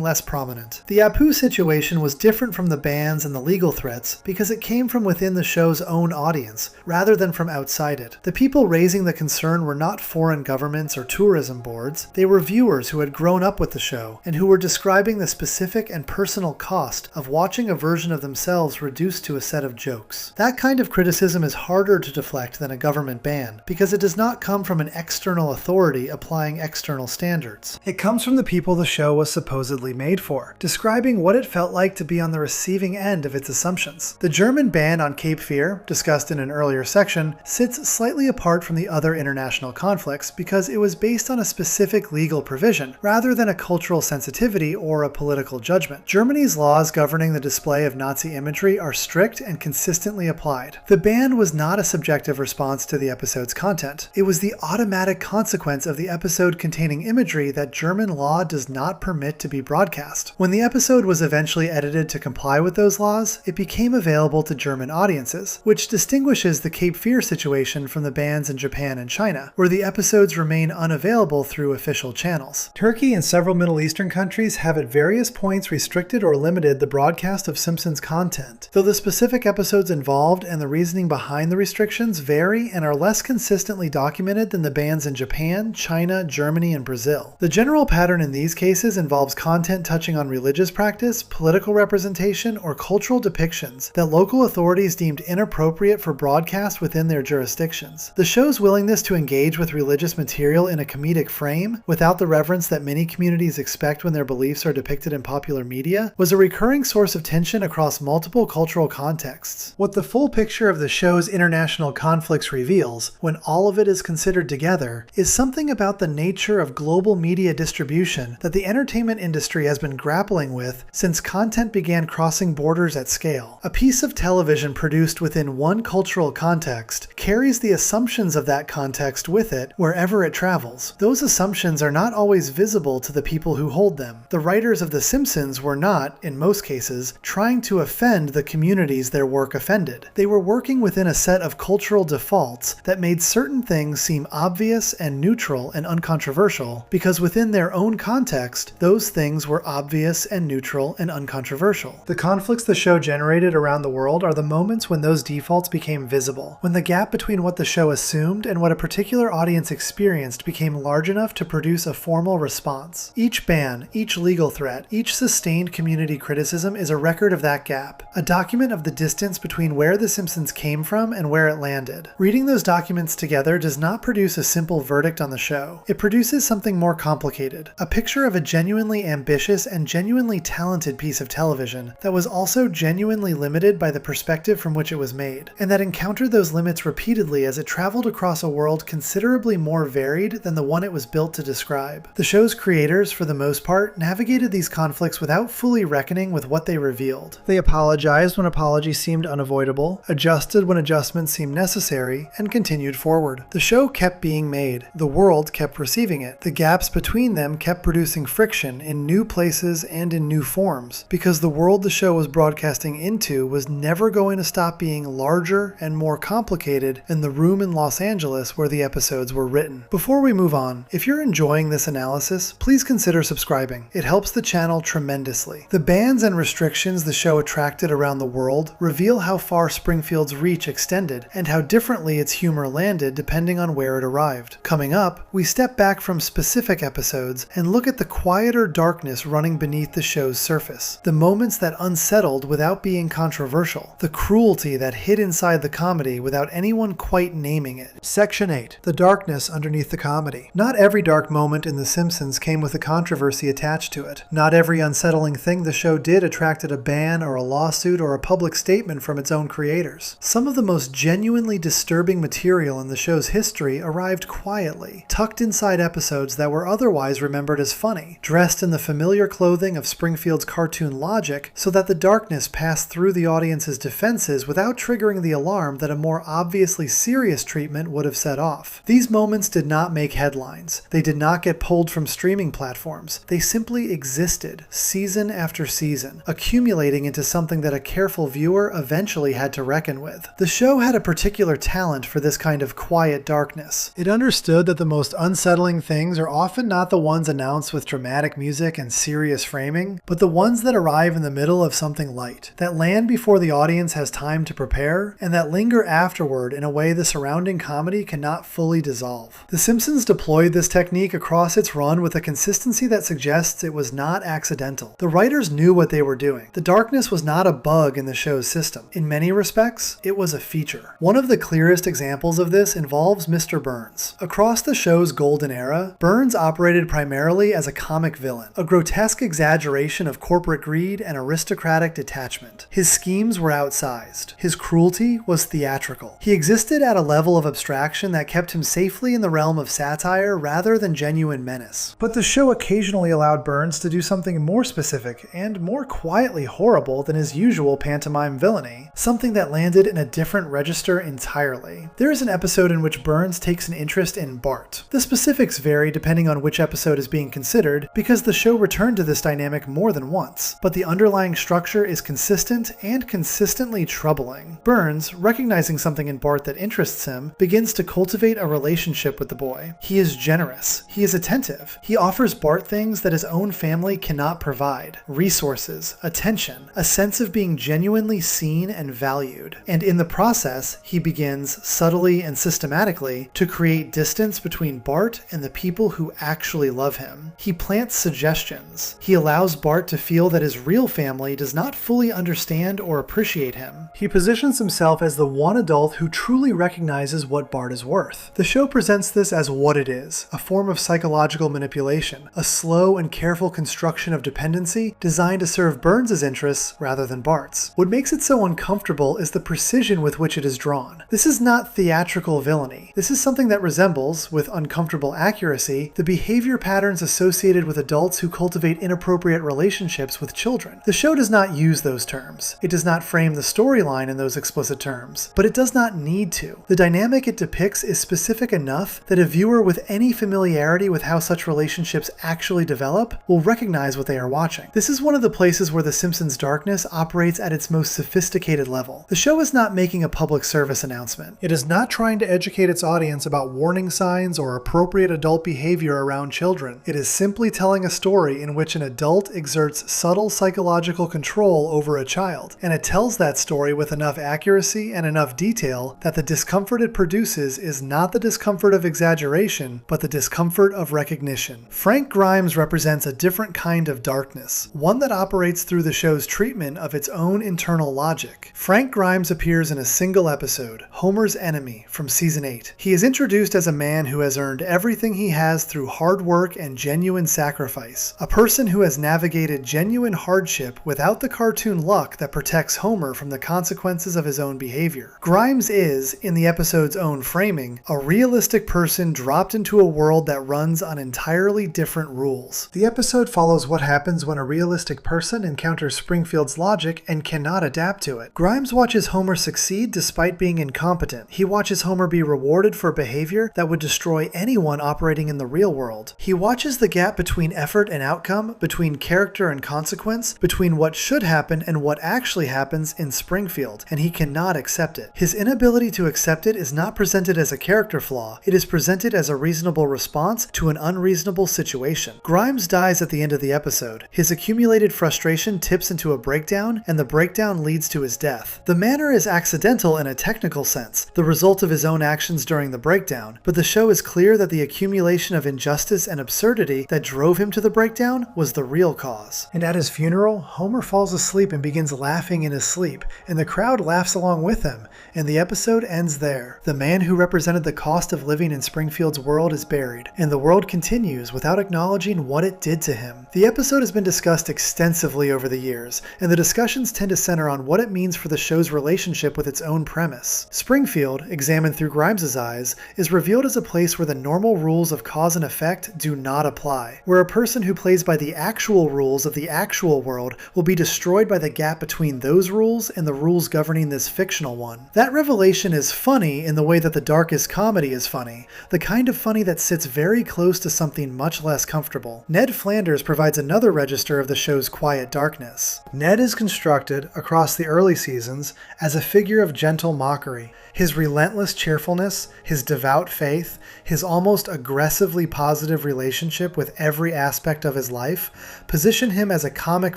less prominent. The Apu situation was different from the bans and the legal threats because it came from within the show's own audience, rather than from outside it. The people raising the concern were not foreign governments or tourism boards, they were viewers who had grown up with the show, and who were describing the specific and personal cost of watching a version of themselves reduced to a set of jokes. That kind of criticism is harder to deflect than a government ban, because it does not come from an external authority applying external standards. It comes from the people the show was supposedly made for, describing what it felt like to be on the receiving end of its assumptions. The German ban on Cape Fear, discussed in an earlier section, sits slightly apart from the other international conflicts because it was based on a specific legal provision, rather than a cultural sensitivity or a political judgment. Germany's laws governing the display of Nazi imagery are strict and consistently applied. The ban was not a subjective response to the episode's content. It was the automatic consequence of the episode containing imagery that German law does not permit to be broadcast. When the episode was eventually edited to comply with those laws, it became available to German audiences, which distinguishes the Cape Fear situation from the bans in Japan and China, where the episodes remain unavailable through official channels. Turkey and several Middle Eastern countries have at various points restricted or limited the broadcast of Simpsons content, though the specific episodes involved and the reasoning behind the restrictions vary and are less consistently documented than the bans in Japan, China, Germany, and Brazil. The general pattern in these cases involves content touching on religious practice, political representation, or cultural depictions that local authorities deemed inappropriate for broadcast within their jurisdictions. The show's willingness to engage with religious material in a comedic frame, without the reverence that many communities expect when their beliefs are depicted in popular media, was a recurring source of tension across multiple cultural contexts. What the full picture of the show's international international conflicts reveals, when all of it is considered together, is something about the nature of global media distribution that the entertainment industry has been grappling with since content began crossing borders at scale. A piece of television produced within one cultural context carries the assumptions of that context with it wherever it travels. Those assumptions are not always visible to the people who hold them. The writers of The Simpsons were not, in most cases, trying to offend the communities their work offended. They were working within a set of cultural defaults that made certain things seem obvious and neutral and uncontroversial because within their own context, those things were obvious and neutral and uncontroversial. The conflicts the show generated around the world are the moments when those defaults became visible, when the gap between what the show assumed and what a particular audience experienced became large enough to produce a formal response. Each ban, each legal threat, each sustained community criticism is a record of that gap, a document of the distance between where The Simpsons came from and where it landed. Reading those documents together does not produce a simple verdict on the show. It produces something more complicated, a picture of a genuinely ambitious and genuinely talented piece of television that was also genuinely limited by the perspective from which it was made, and that encountered those limits repeatedly as it traveled across a world considerably more varied than the one it was built to describe. The show's creators, for the most part, navigated these conflicts without fully reckoning with what they revealed. They apologized when apologies seemed unavoidable, adjusted when adjustments seemed necessary, and continued forward. The show kept being made. The world kept receiving it. The gaps between them kept producing friction in new places and in new forms, because the world the show was broadcasting into was never going to stop being larger and more complicated than the room in Los Angeles where the episodes were written. Before we move on, if you're enjoying this analysis, please consider subscribing. It helps the channel tremendously. The bans and restrictions the show attracted around the world reveal how far Springfield's reach extended and how differently its humor landed depending on where it arrived. Coming up, we step back from specific episodes and look at the quieter darkness running beneath the show's surface, the moments that unsettled without being controversial, the cruelty that hid inside the comedy without anyone quite naming it. Section 8. The darkness underneath the comedy. Not every dark moment in The Simpsons came with a controversy attached to it. Not every unsettling thing the show did attracted a ban or a lawsuit or a public statement from its own creators. Some of the most genuinely disturbing material in the show's history arrived quietly, tucked inside episodes that were otherwise remembered as funny, dressed in the familiar clothing of Springfield's cartoon logic so that the darkness passed through the audience's defenses without triggering the alarm that a more obviously serious treatment would have set off. These moments did not make headlines. They did not get pulled from streaming platforms. They simply existed, season after season, accumulating into something that a careful viewer eventually had to reckon with. The show had a particular talent for this kind of quiet darkness. It understood that the most unsettling things are often not the ones announced with dramatic music and serious framing, but the ones that arrive in the middle of something light, that land before the audience has time to prepare, and that linger afterward in a way the surrounding comedy cannot fully dissolve. The Simpsons deployed this technique across its run with a consistency that suggests it was not accidental. The writers knew what they were doing. The darkness was not a bug in the show's system. In many respects, it was a feature. One of the clearest examples of this involves Mr. Burns. Across the show's golden era, Burns operated primarily as a comic villain, a grotesque exaggeration of corporate greed and aristocratic detachment. His schemes were outsized. His cruelty was theatrical. He existed at a level of abstraction that kept him safely in the realm of satire rather than genuine menace. But the show occasionally allowed Burns to do something more specific and more quietly horrible than his usual pantomime villainy, something that landed in a different register entirely. There is an episode in which Burns takes an interest in Bart. The specifics vary depending on which episode is being considered, because the show returned to this dynamic more than once, but the underlying structure is consistent and consistently troubling. Burns, recognizing something in Bart that interests him, begins to cultivate a relationship with the boy. He is generous. He is attentive. He offers Bart things that his own family cannot provide: resources, attention, a sense of being genuinely seen and valued. And in the process, he begins, subtly and systematically, to create distance between Bart and the people who actually love him. He plants suggestions. He allows Bart to feel that his real family does not fully understand or appreciate him. He positions himself as the one adult who truly recognizes what Bart is worth. The show presents this as what it is, a form of psychological manipulation, a slow and careful construction of dependency designed to serve Burns' interests rather than Bart's. What makes it so uncomfortable is the precision with which which it is drawn. This is not theatrical villainy. This is something that resembles, with uncomfortable accuracy, the behavior patterns associated with adults who cultivate inappropriate relationships with children. The show does not use those terms. It does not frame the storyline in those explicit terms, but it does not need to. The dynamic it depicts is specific enough that a viewer with any familiarity with how such relationships actually develop will recognize what they are watching. This is one of the places where The Simpsons' darkness operates at its most sophisticated level. The show is not making a public service announcement. It is not trying to educate its audience about warning signs or appropriate adult behavior around children. It is simply telling a story in which an adult exerts subtle psychological control over a child, and it tells that story with enough accuracy and enough detail that the discomfort it produces is not the discomfort of exaggeration, but the discomfort of recognition. Frank Grimes represents a different kind of darkness, one that operates through the show's treatment of its own internal logic. Frank Grimes appears in a single episode, Homer's Enemy, from season 8. He is introduced as a man who has earned everything he has through hard work and genuine sacrifice, a person who has navigated genuine hardship without the cartoon luck that protects Homer from the consequences of his own behavior. Grimes is, in the episode's own framing, a realistic person dropped into a world that runs on entirely different rules. The episode follows what happens when a realistic person encounters Springfield's logic and cannot adapt to it. Grimes watches Homer succeed despite being incompetent. He watches Homer be rewarded for behavior that would destroy anyone operating in the real world. He watches the gap between effort and outcome, between character and consequence, between what should happen and what actually happens in Springfield, and he cannot accept it. His inability to accept it is not presented as a character flaw. It is presented as a reasonable response to an unreasonable situation. Grimes dies at the end of the episode. His accumulated frustration tips into a breakdown, and the breakdown leads to his death. The manner is accidental in a technical sense, the result of his own actions during the breakdown, but the show is clear that the accumulation of injustice and absurdity that drove him to the breakdown was the real cause. And at his funeral, Homer falls asleep and begins laughing in his sleep, and the crowd laughs along with him, and the episode ends there. The man who represented the cost of living in Springfield's world is buried, and the world continues without acknowledging what it did to him. The episode has been discussed extensively over the years, and the discussions tend to center on what it means for the show's relationship with its own premise. Springfield, examined through Grimes's eyes, is revealed as a place where the normal rules of cause and effect do not apply, where a person who plays by the actual rules of the actual world will be destroyed by the gap between those rules and the rules governing this fictional one. That revelation is funny in the way that the darkest comedy is funny, the kind of funny that sits very close to something much less comfortable. Ned Flanders provides another register of the show's quiet darkness. Ned is constructed, across the early seasons, as a figure of gentle mockery. His relentless cheerfulness, his devout faith, his almost aggressively positive relationship with every aspect of his life position him as a comic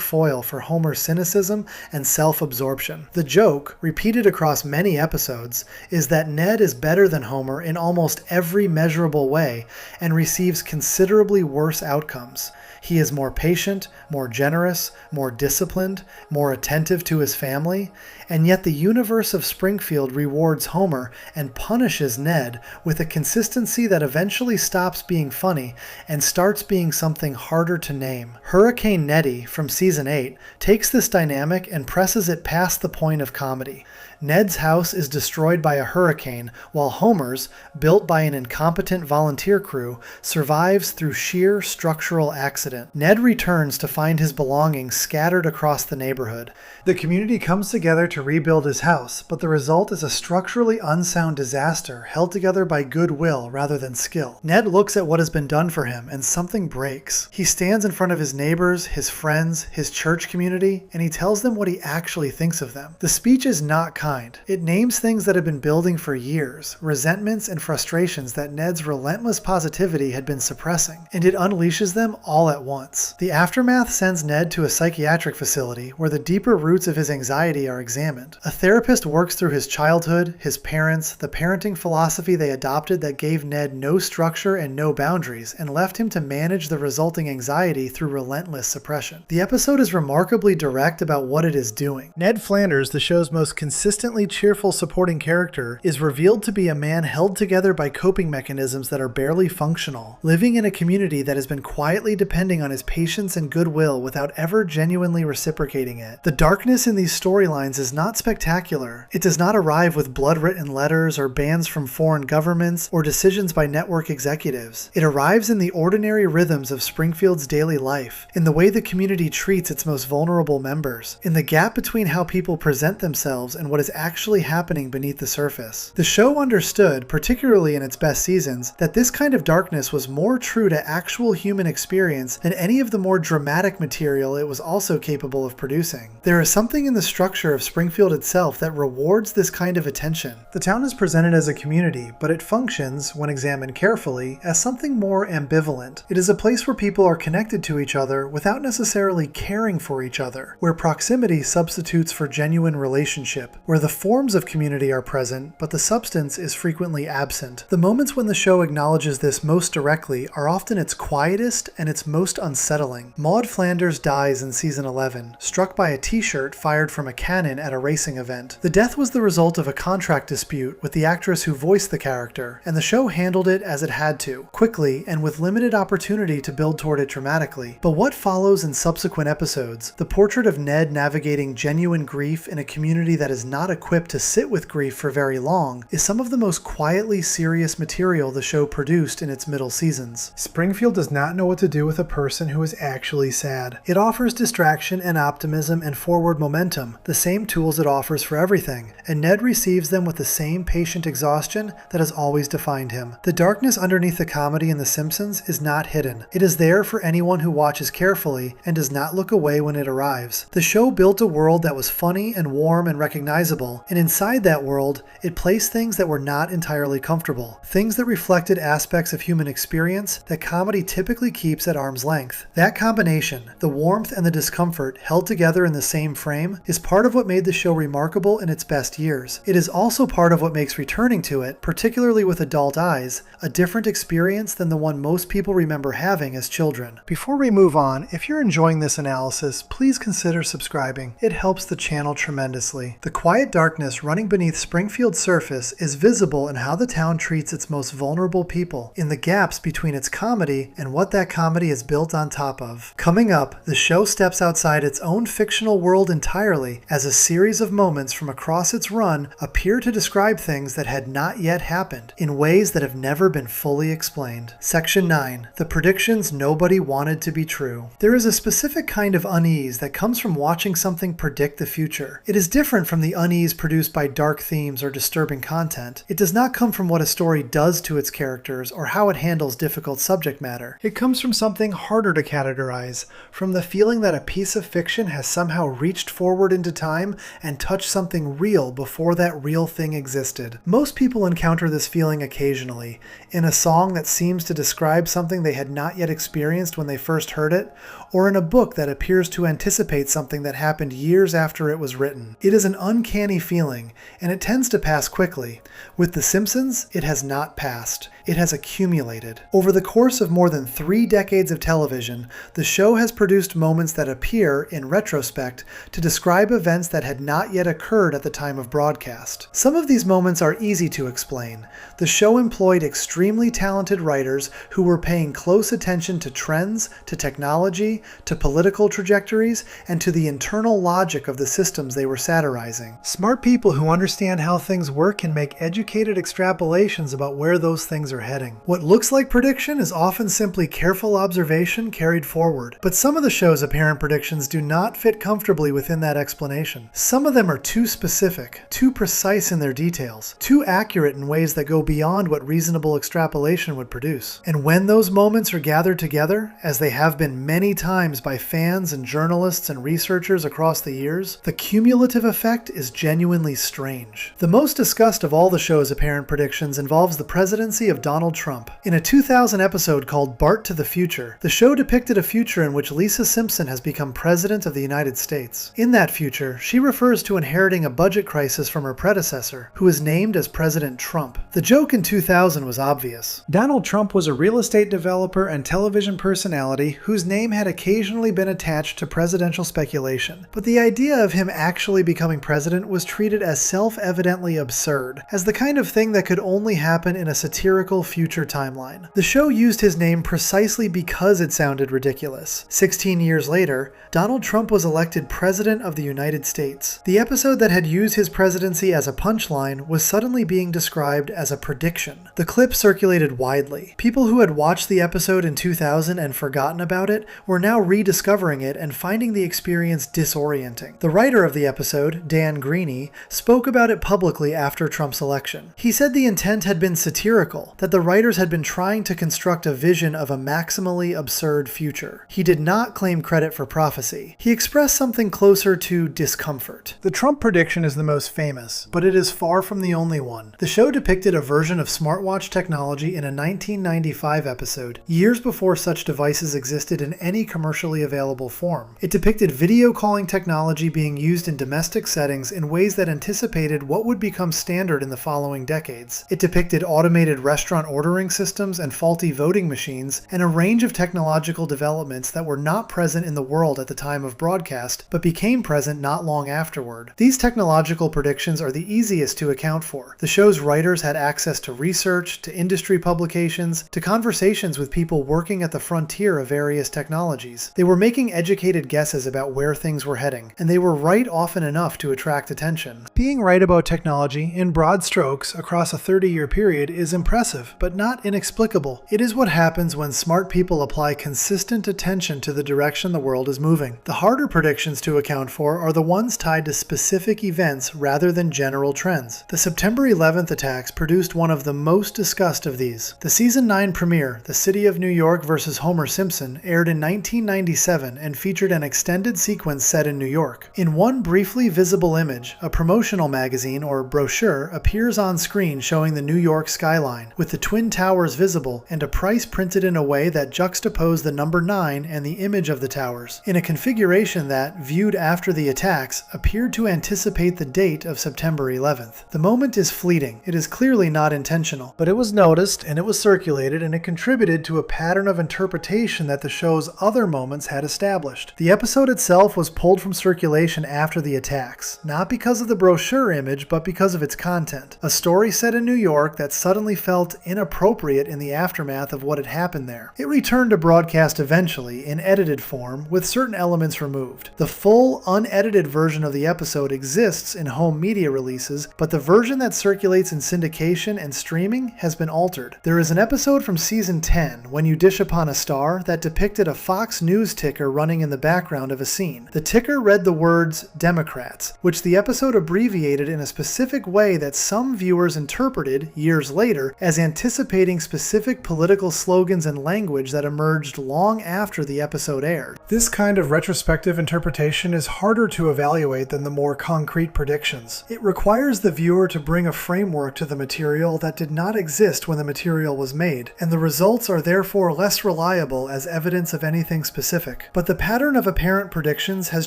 foil for Homer's cynicism and self-absorption. The joke, repeated across many episodes, is that Ned is better than Homer in almost every measurable way and receives considerably worse outcomes. He is more patient, more generous, more disciplined, more attentive to his family, and yet the universe of Springfield rewards Homer and punishes Ned with a consistency that eventually stops being funny and starts being something harder to name. Hurricane Neddy from season 8 takes this dynamic and presses it past the point of comedy. Ned's house is destroyed by a hurricane, while Homer's, built by an incompetent volunteer crew, survives through sheer structural accident. Ned returns to find his belongings scattered across the neighborhood. The community comes together to rebuild his house, but the result is a structurally unsound disaster held together by goodwill rather than skill. Ned looks at what has been done for him, and something breaks. He stands in front of his neighbors, his friends, his church community, and he tells them what he actually thinks of them. The speech is not kind. It names things that had been building for years, resentments and frustrations that Ned's relentless positivity had been suppressing, and it unleashes them all at once. The aftermath sends Ned to a psychiatric facility where the deeper roots of his anxiety are examined. A therapist works through his childhood, his parents, the parenting philosophy they adopted that gave Ned no structure and no boundaries, and left him to manage the resulting anxiety through relentless suppression. The episode is remarkably direct about what it is doing. Ned Flanders, the show's most consistent consistently cheerful supporting character, is revealed to be a man held together by coping mechanisms that are barely functional, living in a community that has been quietly depending on his patience and goodwill without ever genuinely reciprocating it. The darkness in these storylines is not spectacular. It does not arrive with blood-written letters or bans from foreign governments or decisions by network executives. It arrives in the ordinary rhythms of Springfield's daily life, in the way the community treats its most vulnerable members, in the gap between how people present themselves and what is actually happening beneath the surface. The show understood, particularly in its best seasons, that this kind of darkness was more true to actual human experience than any of the more dramatic material it was also capable of producing. There is something in the structure of Springfield itself that rewards this kind of attention. The town is presented as a community, but it functions, when examined carefully, as something more ambivalent. It is a place where people are connected to each other without necessarily caring for each other, where proximity substitutes for genuine relationship, where the forms of community are present, but the substance is frequently absent. The moments when the show acknowledges this most directly are often its quietest and its most unsettling. Maud Flanders dies in season 11, struck by a t-shirt fired from a cannon at a racing event. The death was the result of a contract dispute with the actress who voiced the character, and the show handled it as it had to, quickly and with limited opportunity to build toward it dramatically. But what follows in subsequent episodes, the portrait of Ned navigating genuine grief in a community that is not equipped to sit with grief for very long, is some of the most quietly serious material the show produced in its middle seasons. Springfield does not know what to do with a person who is actually sad. It offers distraction and optimism and forward momentum, the same tools it offers for everything, and Ned receives them with the same patient exhaustion that has always defined him. The darkness underneath the comedy in The Simpsons is not hidden. It is there for anyone who watches carefully and does not look away when it arrives. The show built a world that was funny and warm and recognizable, and inside that world, it placed things that were not entirely comfortable, things that reflected aspects of human experience that comedy typically keeps at arm's length. That combination, the warmth and the discomfort held together in the same frame, is part of what made the show remarkable in its best years. It is also part of what makes returning to it, particularly with adult eyes, a different experience than the one most people remember having as children. Before we move on, if you're enjoying this analysis, please consider subscribing. It helps the channel tremendously. The quiet darkness running beneath Springfield's surface is visible in how the town treats its most vulnerable people, in the gaps between its comedy and what that comedy is built on top of. Coming up, the show steps outside its own fictional world entirely, as a series of moments from across its run appear to describe things that had not yet happened, in ways that have never been fully explained. Section 9. The predictions nobody wanted to be true. There is a specific kind of unease that comes from watching something predict the future. It is different from the unease produced by dark themes or disturbing content. It does not come from what a story does to its characters or how it handles difficult subject matter. It comes from something harder to categorize, from the feeling that a piece of fiction has somehow reached forward into time and touched something real before that real thing existed. Most people encounter this feeling occasionally, in a song that seems to describe something they had not yet experienced when they first heard it, or in a book that appears to anticipate something that happened years after it was written. It is an uncanny feeling, and it tends to pass quickly. With The Simpsons, it has not passed. It has accumulated. Over the course of more than 3 decades of television, the show has produced moments that appear, in retrospect, to describe events that had not yet occurred at the time of broadcast. Some of these moments are easy to explain. The show employed extremely talented writers who were paying close attention to trends, to technology, to political trajectories, and to the internal logic of the systems they were satirizing. Smart people who understand how things work can make educated extrapolations about where those things are heading. What looks like prediction is often simply careful observation carried forward, but some of the show's apparent predictions do not fit comfortably within that explanation. Some of them are too specific, too precise in their details, too accurate in ways that go beyond what reasonable extrapolation would produce. And when those moments are gathered together, as they have been many times by fans and journalists and researchers across the years, the cumulative effect is genuinely strange. The most discussed of all the show's apparent predictions involves the presidency of of Donald Trump. In a 2000 episode called Bart to the Future, the show depicted a future in which Lisa Simpson has become President of the United States. In that future, she refers to inheriting a budget crisis from her predecessor, who is named as President Trump. The joke in 2000 was obvious. Donald Trump was a real estate developer and television personality whose name had occasionally been attached to presidential speculation, but the idea of him actually becoming president was treated as self-evidently absurd, as the kind of thing that could only happen in a satirical future timeline. The show used his name precisely because it sounded ridiculous. 16 years later, Donald Trump was elected President of the United States. The episode that had used his presidency as a punchline was suddenly being described as a prediction. The clip circulated widely. People who had watched the episode in 2000 and forgotten about it were now rediscovering it and finding the experience disorienting. The writer of the episode, Dan Greeny, spoke about it publicly after Trump's election. He said the intent had been satirical, that the writers had been trying to construct a vision of a maximally absurd future. He did not claim credit for prophecy. He expressed something closer to discomfort. The Trump prediction is the most famous, but it is far from the only one. The show depicted a version of smartwatch technology in a 1995 episode, years before such devices existed in any commercially available form. It depicted video calling technology being used in domestic settings in ways that anticipated what would become standard in the following decades. It depicted automated restaurant ordering systems and faulty voting machines, and a range of technological developments that were not present in the world at the time of broadcast, but became present not long afterward. These technological predictions are the easiest to account for. The show's writers had access to research, to industry publications, to conversations with people working at the frontier of various technologies. They were making educated guesses about where things were heading, and they were right often enough to attract attention. Being right about technology, in broad strokes, across a 30-year period is impressive, but not inexplicable. It is what happens when smart people apply consistent attention to the direction the world is moving. The harder predictions to account for are the ones tied to specific events rather than general trends. The September 11th attacks produced one of the most discussed of these. The season 9 premiere, The City of New York vs. Homer Simpson, aired in 1997 and featured an extended sequence set in New York. In one briefly visible image, a promotional magazine or brochure appears on screen showing the New York skyline, with the Twin Towers visible and a price printed in a way that juxtaposed the number 9 and the image of the towers, in a configuration that, viewed after the attacks, appeared to anticipate the date of September 11th. The moment is fleeting. It is clearly not intentional, but it was noticed and it was circulated, and it contributed to a pattern of interpretation that the show's other moments had established. The episode itself was pulled from circulation after the attacks, not because of the brochure image, but because of its content. A story set in New York that suddenly felt inappropriate in the aftermath of what had happened there. It returned to broadcast eventually, in edited form, with certain elements removed. The full, unedited version of the episode exists in home media releases, but the version that circulates in syndication and streaming has been altered. There is an episode from season 10, When You Dish Upon a Star, that depicted a Fox News ticker running in the background of a scene. The ticker read the words Democrats, which the episode abbreviated in a specific way that some viewers interpreted, years later, as anticipating specific political slogans and language that emerged long after the episode aired. This kind of retrospective interpretation is harder to evaluate than the more concrete predictions. It requires the viewer to bring a framework to the material that did not exist when the material was made, and the results are therefore less reliable as evidence of anything specific. But the pattern of apparent predictions has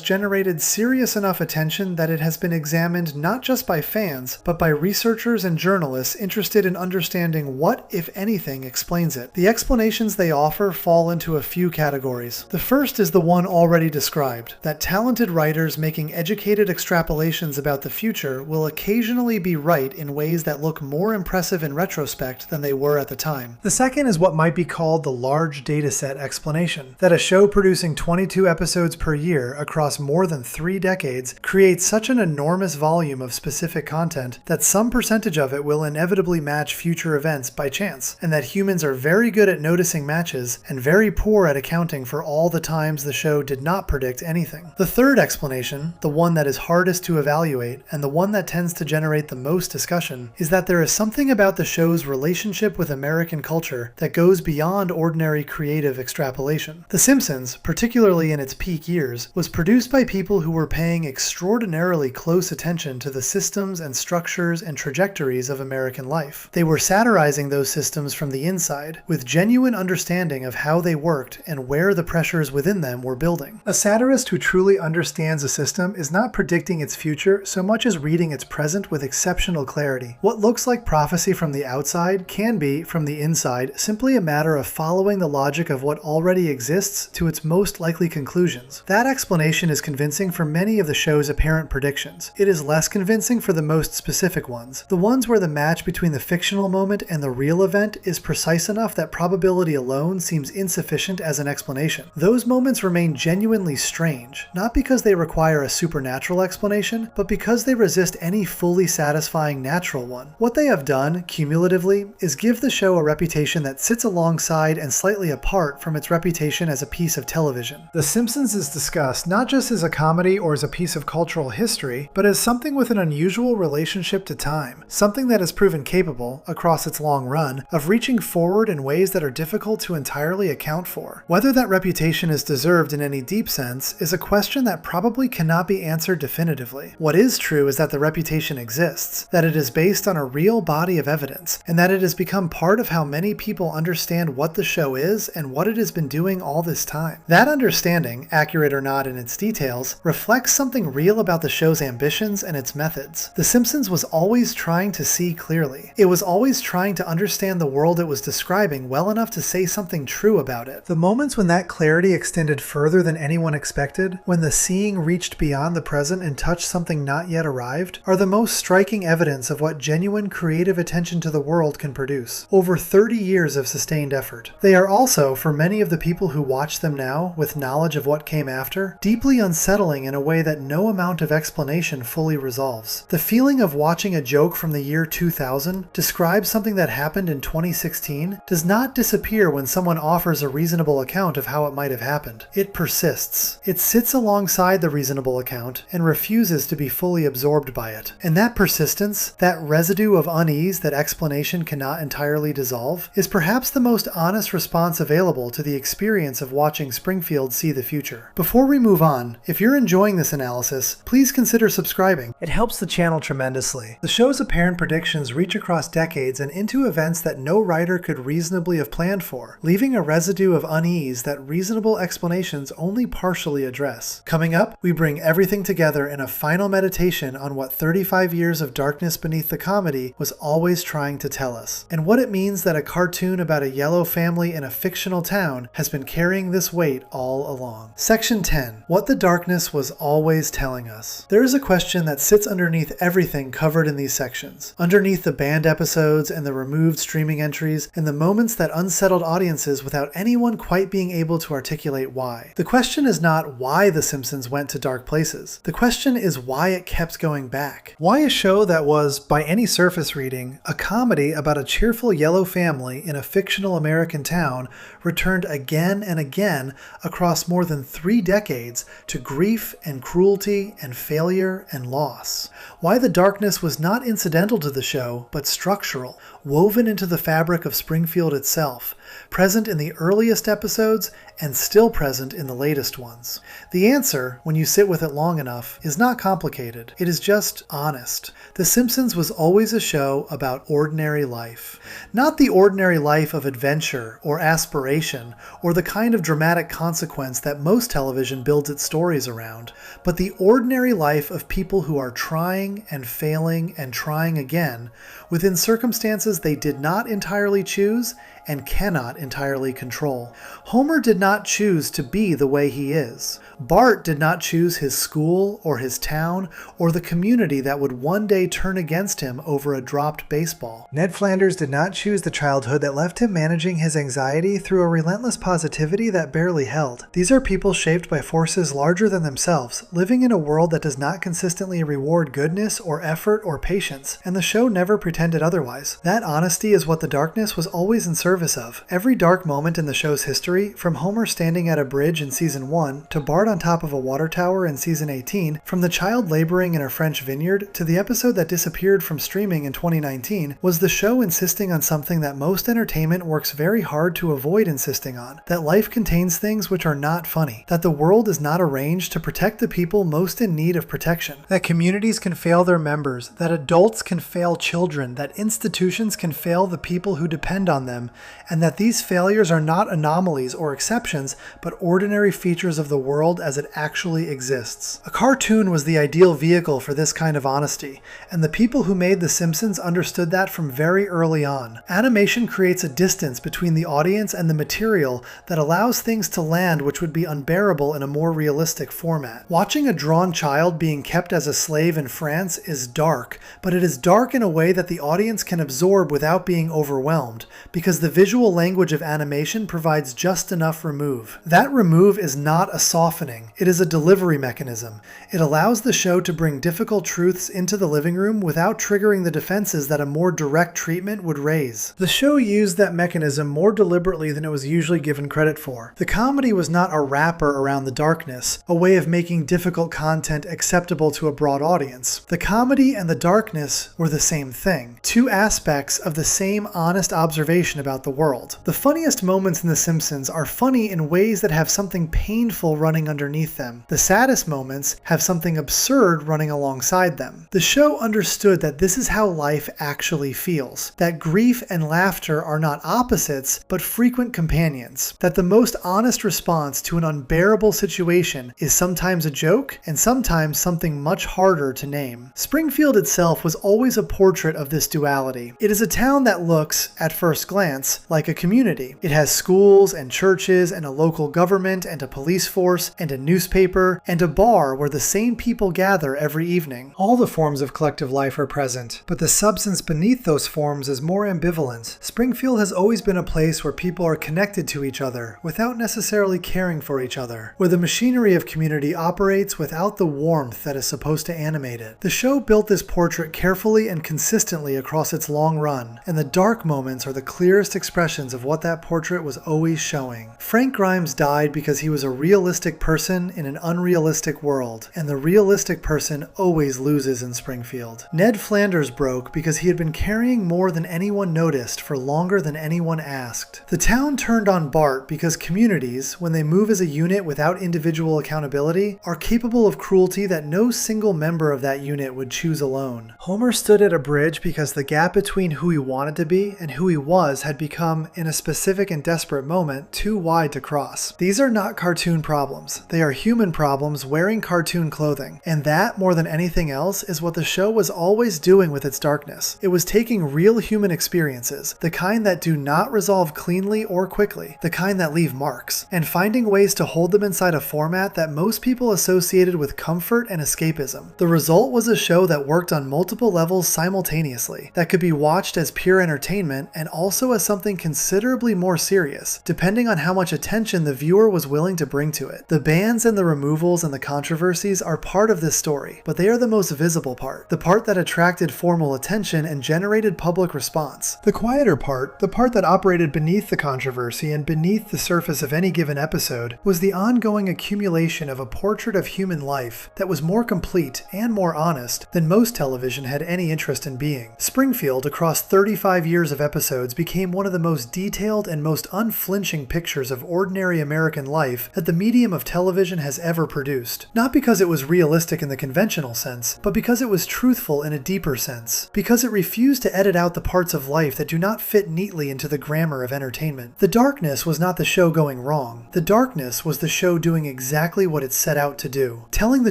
generated serious enough attention that it has been examined not just by fans, but by researchers and journalists interested in understanding what, if anything, explains it. The explanations they offer fall into a few categories. The first is the one already described, that talented writers making educated extrapolations about the future will occasionally be right in ways that look more impressive in retrospect than they were at the time. The second is what might be called the large dataset explanation, that a show producing 22 episodes per year across more than 3 decades creates such an enormous volume of specific content that some percentage of it will inevitably match future events by chance, and that humans are very good at noticing matches and very poor at accounting for all the times the show did not predict anything. The third explanation, the one that is hardest to evaluate and the one that tends to generate the most discussion, is that there is something about the show's relationship with American culture that goes beyond ordinary creative extrapolation. The Simpsons, particularly in its peak years, was produced by people who were paying extraordinarily close attention to the systems and structures and trajectories of American life. They were satirizing satirizing those systems from the inside, with genuine understanding of how they worked and where the pressures within them were building. A satirist who truly understands a system is not predicting its future so much as reading its present with exceptional clarity. What looks like prophecy from the outside can be, from the inside, simply a matter of following the logic of what already exists to its most likely conclusions. That explanation is convincing for many of the show's apparent predictions. It is less convincing for the most specific ones, the ones where the match between the fictional moment and the real event is precise enough that probability alone seems insufficient as an explanation. Those moments remain genuinely strange, not because they require a supernatural explanation, but because they resist any fully satisfying natural one. What they have done, cumulatively, is give the show a reputation that sits alongside and slightly apart from its reputation as a piece of television. The Simpsons is discussed not just as a comedy or as a piece of cultural history, but as something with an unusual relationship to time, something that has proven capable, across its long run, of reaching forward in ways that are difficult to entirely account for. Whether that reputation is deserved in any deep sense is a question that probably cannot be answered definitively. What is true is that the reputation exists, that it is based on a real body of evidence, and that it has become part of how many people understand what the show is and what it has been doing all this time. That understanding, accurate or not in its details, reflects something real about the show's ambitions and its methods. The Simpsons was always trying to see clearly. It was always trying to understand the world it was describing well enough to say something true about it. The moments when that clarity extended further than anyone expected, when the seeing reached beyond the present and touched something not yet arrived, are the most striking evidence of what genuine creative attention to the world can produce. Over 30 years of sustained effort. They are also, for many of the people who watch them now, with knowledge of what came after, deeply unsettling in a way that no amount of explanation fully resolves. The feeling of watching a joke from the year 2000 describe something that happened in 2016 does not disappear when someone offers a reasonable account of how it might have happened. It persists. It sits alongside the reasonable account and refuses to be fully absorbed by it. And that persistence, that residue of unease that explanation cannot entirely dissolve, is perhaps the most honest response available to the experience of watching Springfield see the future. Before we move on, if you're enjoying this analysis, please consider subscribing. It helps the channel tremendously. The show's apparent predictions reach across decades and into events that no writer could reasonably have planned for, leaving a residue of unease that reasonable explanations only partially address. Coming up, we bring everything together in a final meditation on what 35 years of darkness beneath the comedy was always trying to tell us, and what it means that a cartoon about a yellow family in a fictional town has been carrying this weight all along. Section 10. What the darkness was always telling us. There is a question that sits underneath everything covered in these sections, underneath the banned episodes and the removed streaming entries and the moments that unsettled audiences without anyone quite being able to articulate why. The question is not why The Simpsons went to dark places. The question is why it kept going back. Why a show that was, by any surface reading, a comedy about a cheerful yellow family in a fictional American town returned again and again across more than 3 decades to grief and cruelty and failure and loss. Why the darkness was not incidental to the show, but structural, woven into the fabric of Springfield itself, present in the earliest episodes and still present in the latest ones. The answer, when you sit with it long enough, is not complicated. It is just honest. The Simpsons was always a show about ordinary life. Not the ordinary life of adventure or aspiration or the kind of dramatic consequence that most television builds its stories around, but the ordinary life of people who are trying and failing and trying again within circumstances they did not entirely choose and cannot entirely control. Homer did not choose to be the way he is. Bart did not choose his school or his town or the community that would one day turn against him over a dropped baseball. Ned Flanders did not choose the childhood that left him managing his anxiety through a relentless positivity that barely held. These are people shaped by forces larger than themselves, living in a world that does not consistently reward goodness or effort or patience, and the show never pretended otherwise. That honesty is what the darkness was always in search service of. Every dark moment in the show's history, from Homer standing at a bridge in Season 1, to Bart on top of a water tower in Season 18, from the child laboring in a French vineyard, to the episode that disappeared from streaming in 2019, was the show insisting on something that most entertainment works very hard to avoid insisting on: that life contains things which are not funny, that the world is not arranged to protect the people most in need of protection, that communities can fail their members, that adults can fail children, that institutions can fail the people who depend on them, and that these failures are not anomalies or exceptions, but ordinary features of the world as it actually exists. A cartoon was the ideal vehicle for this kind of honesty, and the people who made The Simpsons understood that from very early on. Animation creates a distance between the audience and the material that allows things to land which would be unbearable in a more realistic format. Watching a drawn child being kept as a slave in France is dark, but it is dark in a way that the audience can absorb without being overwhelmed, because the visual language of animation provides just enough remove. That remove is not a softening, it is a delivery mechanism. It allows the show to bring difficult truths into the living room without triggering the defenses that a more direct treatment would raise. The show used that mechanism more deliberately than it was usually given credit for. The comedy was not a wrapper around the darkness, a way of making difficult content acceptable to a broad audience. The comedy and the darkness were the same thing, two aspects of the same honest observation about the world. The funniest moments in The Simpsons are funny in ways that have something painful running underneath them. The saddest moments have something absurd running alongside them. The show understood that this is how life actually feels, that grief and laughter are not opposites, but frequent companions, that the most honest response to an unbearable situation is sometimes a joke and sometimes something much harder to name. Springfield itself was always a portrait of this duality. It is a town that looks, at first glance, like a community. It has schools and churches and a local government and a police force and a newspaper and a bar where the same people gather every evening. All the forms of collective life are present, but the substance beneath those forms is more ambivalent. Springfield has always been a place where people are connected to each other without necessarily caring for each other, where the machinery of community operates without the warmth that is supposed to animate it. The show built this portrait carefully and consistently across its long run, and the dark moments are the clearest expressions of what that portrait was always showing. Frank Grimes died because he was a realistic person in an unrealistic world, and the realistic person always loses in Springfield. Ned Flanders broke because he had been carrying more than anyone noticed for longer than anyone asked. The town turned on Bart because communities, when they move as a unit without individual accountability, are capable of cruelty that no single member of that unit would choose alone. Homer stood at a bridge because the gap between who he wanted to be and who he was had become, in a specific and desperate moment, too wide to cross. These are not cartoon problems. They are human problems wearing cartoon clothing, and that, more than anything else, is what the show was always doing with its darkness. It was taking real human experiences, the kind that do not resolve cleanly or quickly, the kind that leave marks, and finding ways to hold them inside a format that most people associated with comfort and escapism. The result was a show that worked on multiple levels simultaneously, that could be watched as pure entertainment and also as something considerably more serious, depending on how much attention the viewer was willing to bring to it. The bans and the removals and the controversies are part of this story, but they are the most visible part, the part that attracted formal attention and generated public response. The quieter part, the part that operated beneath the controversy and beneath the surface of any given episode, was the ongoing accumulation of a portrait of human life that was more complete and more honest than most television had any interest in being. Springfield, across 35 years of episodes, became one of the most detailed and most unflinching pictures of ordinary American life that the medium of television has ever produced. Not because it was realistic in the conventional sense, but because it was truthful in a deeper sense. Because it refused to edit out the parts of life that do not fit neatly into the grammar of entertainment. The darkness was not the show going wrong. The darkness was the show doing exactly what it set out to do. Telling the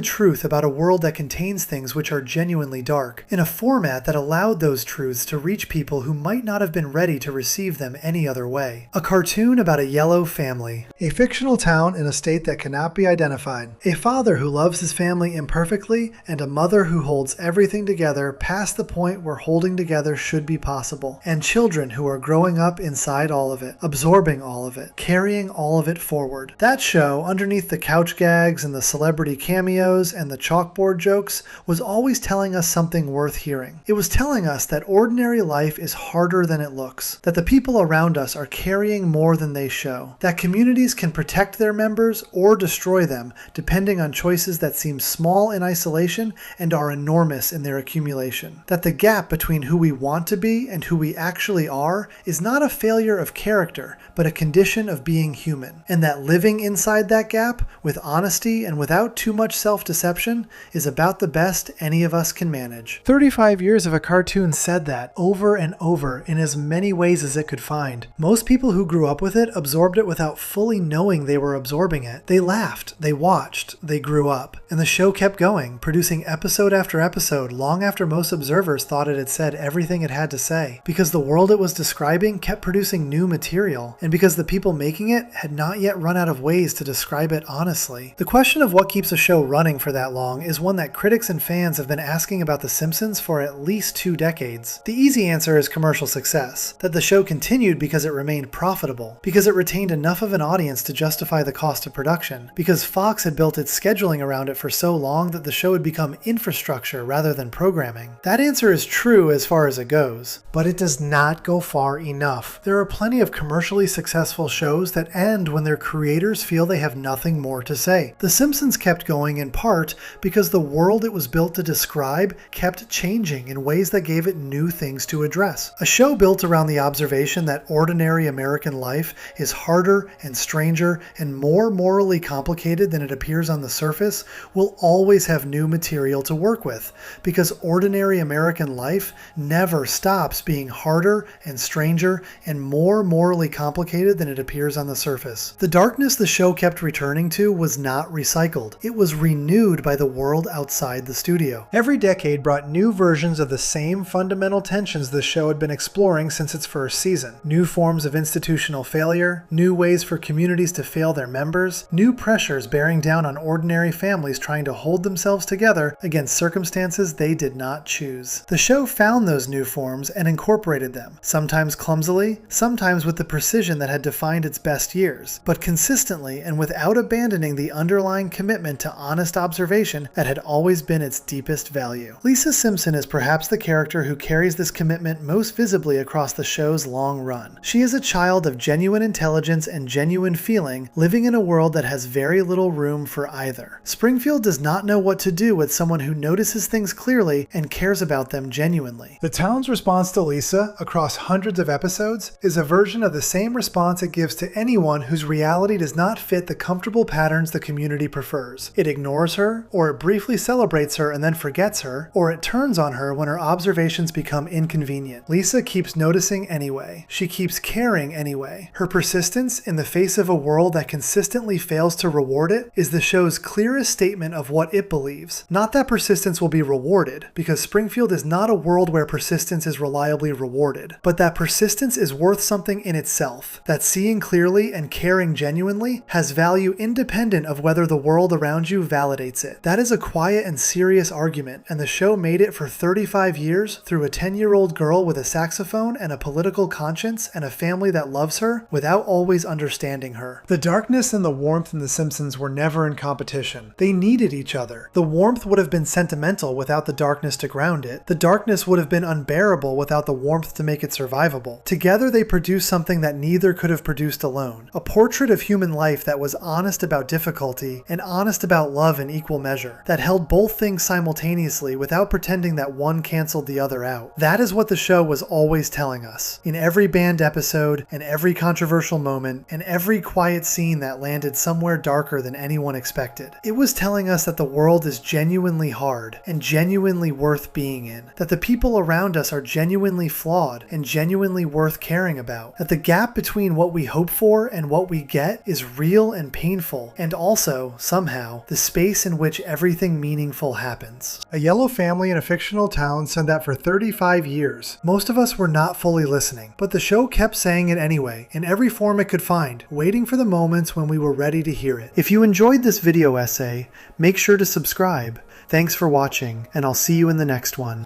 truth about a world that contains things which are genuinely dark, in a format that allowed those truths to reach people who might not have been ready to receive them any other way. A cartoon about a yellow family. A fictional town in a state that cannot be identified. A father who loves his family imperfectly, and a mother who holds everything together past the point where holding together should be possible. And children who are growing up inside all of it, absorbing all of it, carrying all of it forward. That show, underneath the couch gags and the celebrity cameos and the chalkboard jokes, was always telling us something worth hearing. It was telling us that ordinary life is harder than it looks, that the people around us are carrying more than they show, that communities can protect their members or destroy them depending on choices that seem small in isolation and are enormous in their accumulation, that the gap between who we want to be and who we actually are is not a failure of character, but a condition of being human, and that living inside that gap with honesty and without too much self-deception is about the best any of us can manage. 35 years of a cartoon said that over and over in as many ways as it could find. Most people who grew up with it absorbed it without fully knowing they were absorbing it. They laughed, they watched, they grew up. And the show kept going, producing episode after episode long after most observers thought it had said everything it had to say, because the world it was describing kept producing new material, and because the people making it had not yet run out of ways to describe it honestly. The question of what keeps a show running for that long is one that critics and fans have been asking about The Simpsons for at least 2 decades. The easy answer is commercial success, that the show continued because it remained profitable, because it retained enough of an audience to justify the cost of production, because Fox had built its scheduling around it for so long that the show had become infrastructure rather than programming. That answer is true as far as it goes, but it does not go far enough. There are plenty of commercially successful shows that end when their creators feel they have nothing more to say. The Simpsons kept going in part because the world it was built to describe kept changing in ways that gave it new things to address. A show built around the observation that ordinary American life is harder and stranger and more morally complicated than it appears on the surface will always have new material to work with, because ordinary American life never stops being harder and stranger and more morally complicated than it appears on the surface. The darkness the show kept returning to was not recycled. It was renewed by the world outside the studio. Every decade brought new versions of the same fundamental tensions the show had been exploring since its first season. New forms of institutional failure, new ways for communities to fail their members, new pressures bearing down on ordinary families trying to hold themselves together against circumstances they did not choose. The show found those new forms and incorporated them, sometimes clumsily, sometimes with the precision that had defined its best years, but consistently and without abandoning the underlying commitment to honest observation that had always been its deepest value. Lisa Simpson is perhaps the character who carries this commitment most visibly across the show's long run. She is a child of genuine intelligence and genuine feeling, living in a world that has very little room for either. Springfield does not know what to do with someone who notices things clearly and cares about them genuinely. The town's response to Lisa, across hundreds of episodes, is a version of the same response it gives to anyone whose reality does not fit the comfortable patterns the community prefers. It ignores her, or it briefly celebrates her and then forgets her, or it turns on her when her observations become inconvenient. Lisa keeps noticing anyway. She keeps caring anyway. Her persistence in the face of a world that consistently fails to reward it is the show's clearest statement of what it believes. Not that persistence will be rewarded, because Springfield is not a world where persistence is reliably rewarded, but that persistence is worth something in itself, that seeing clearly and caring genuinely has value independent of whether the world around you validates it. That is a quiet and serious argument, and the show made it for 35 years through a 10-year-old girl with a saxophone and a political conscience and a family that loves her without always understanding her. The darkness and the warmth in The Simpsons were never in competition. They needed each other. The warmth would have been sentimental without the darkness to ground it. The darkness would have been unbearable without the warmth to make it survivable. Together they produced something that neither could have produced alone. A portrait of human life that was honest about difficulty and honest about love in equal measure, that held both things simultaneously without pretending that one canceled the other out. That is what the show was always telling us. In every banned episode, and every controversial moment, and every quiet scene that landed somewhere darker than anyone expected. It was telling us that the world is genuinely hard and genuinely worth being in, that the people around us are genuinely flawed and genuinely worth caring about, that the gap between what we hope for and what we get is real and painful, and also, somehow, the space in which everything meaningful happens. A yellow family in a fictional town said that for 35 years. Most of us were not fully listening, but the show kept saying it anyway, in every form it could find, waiting for the moments when we were ready to hear it. If you enjoyed this video essay, make sure to subscribe. Thanks for watching, and I'll see you in the next one.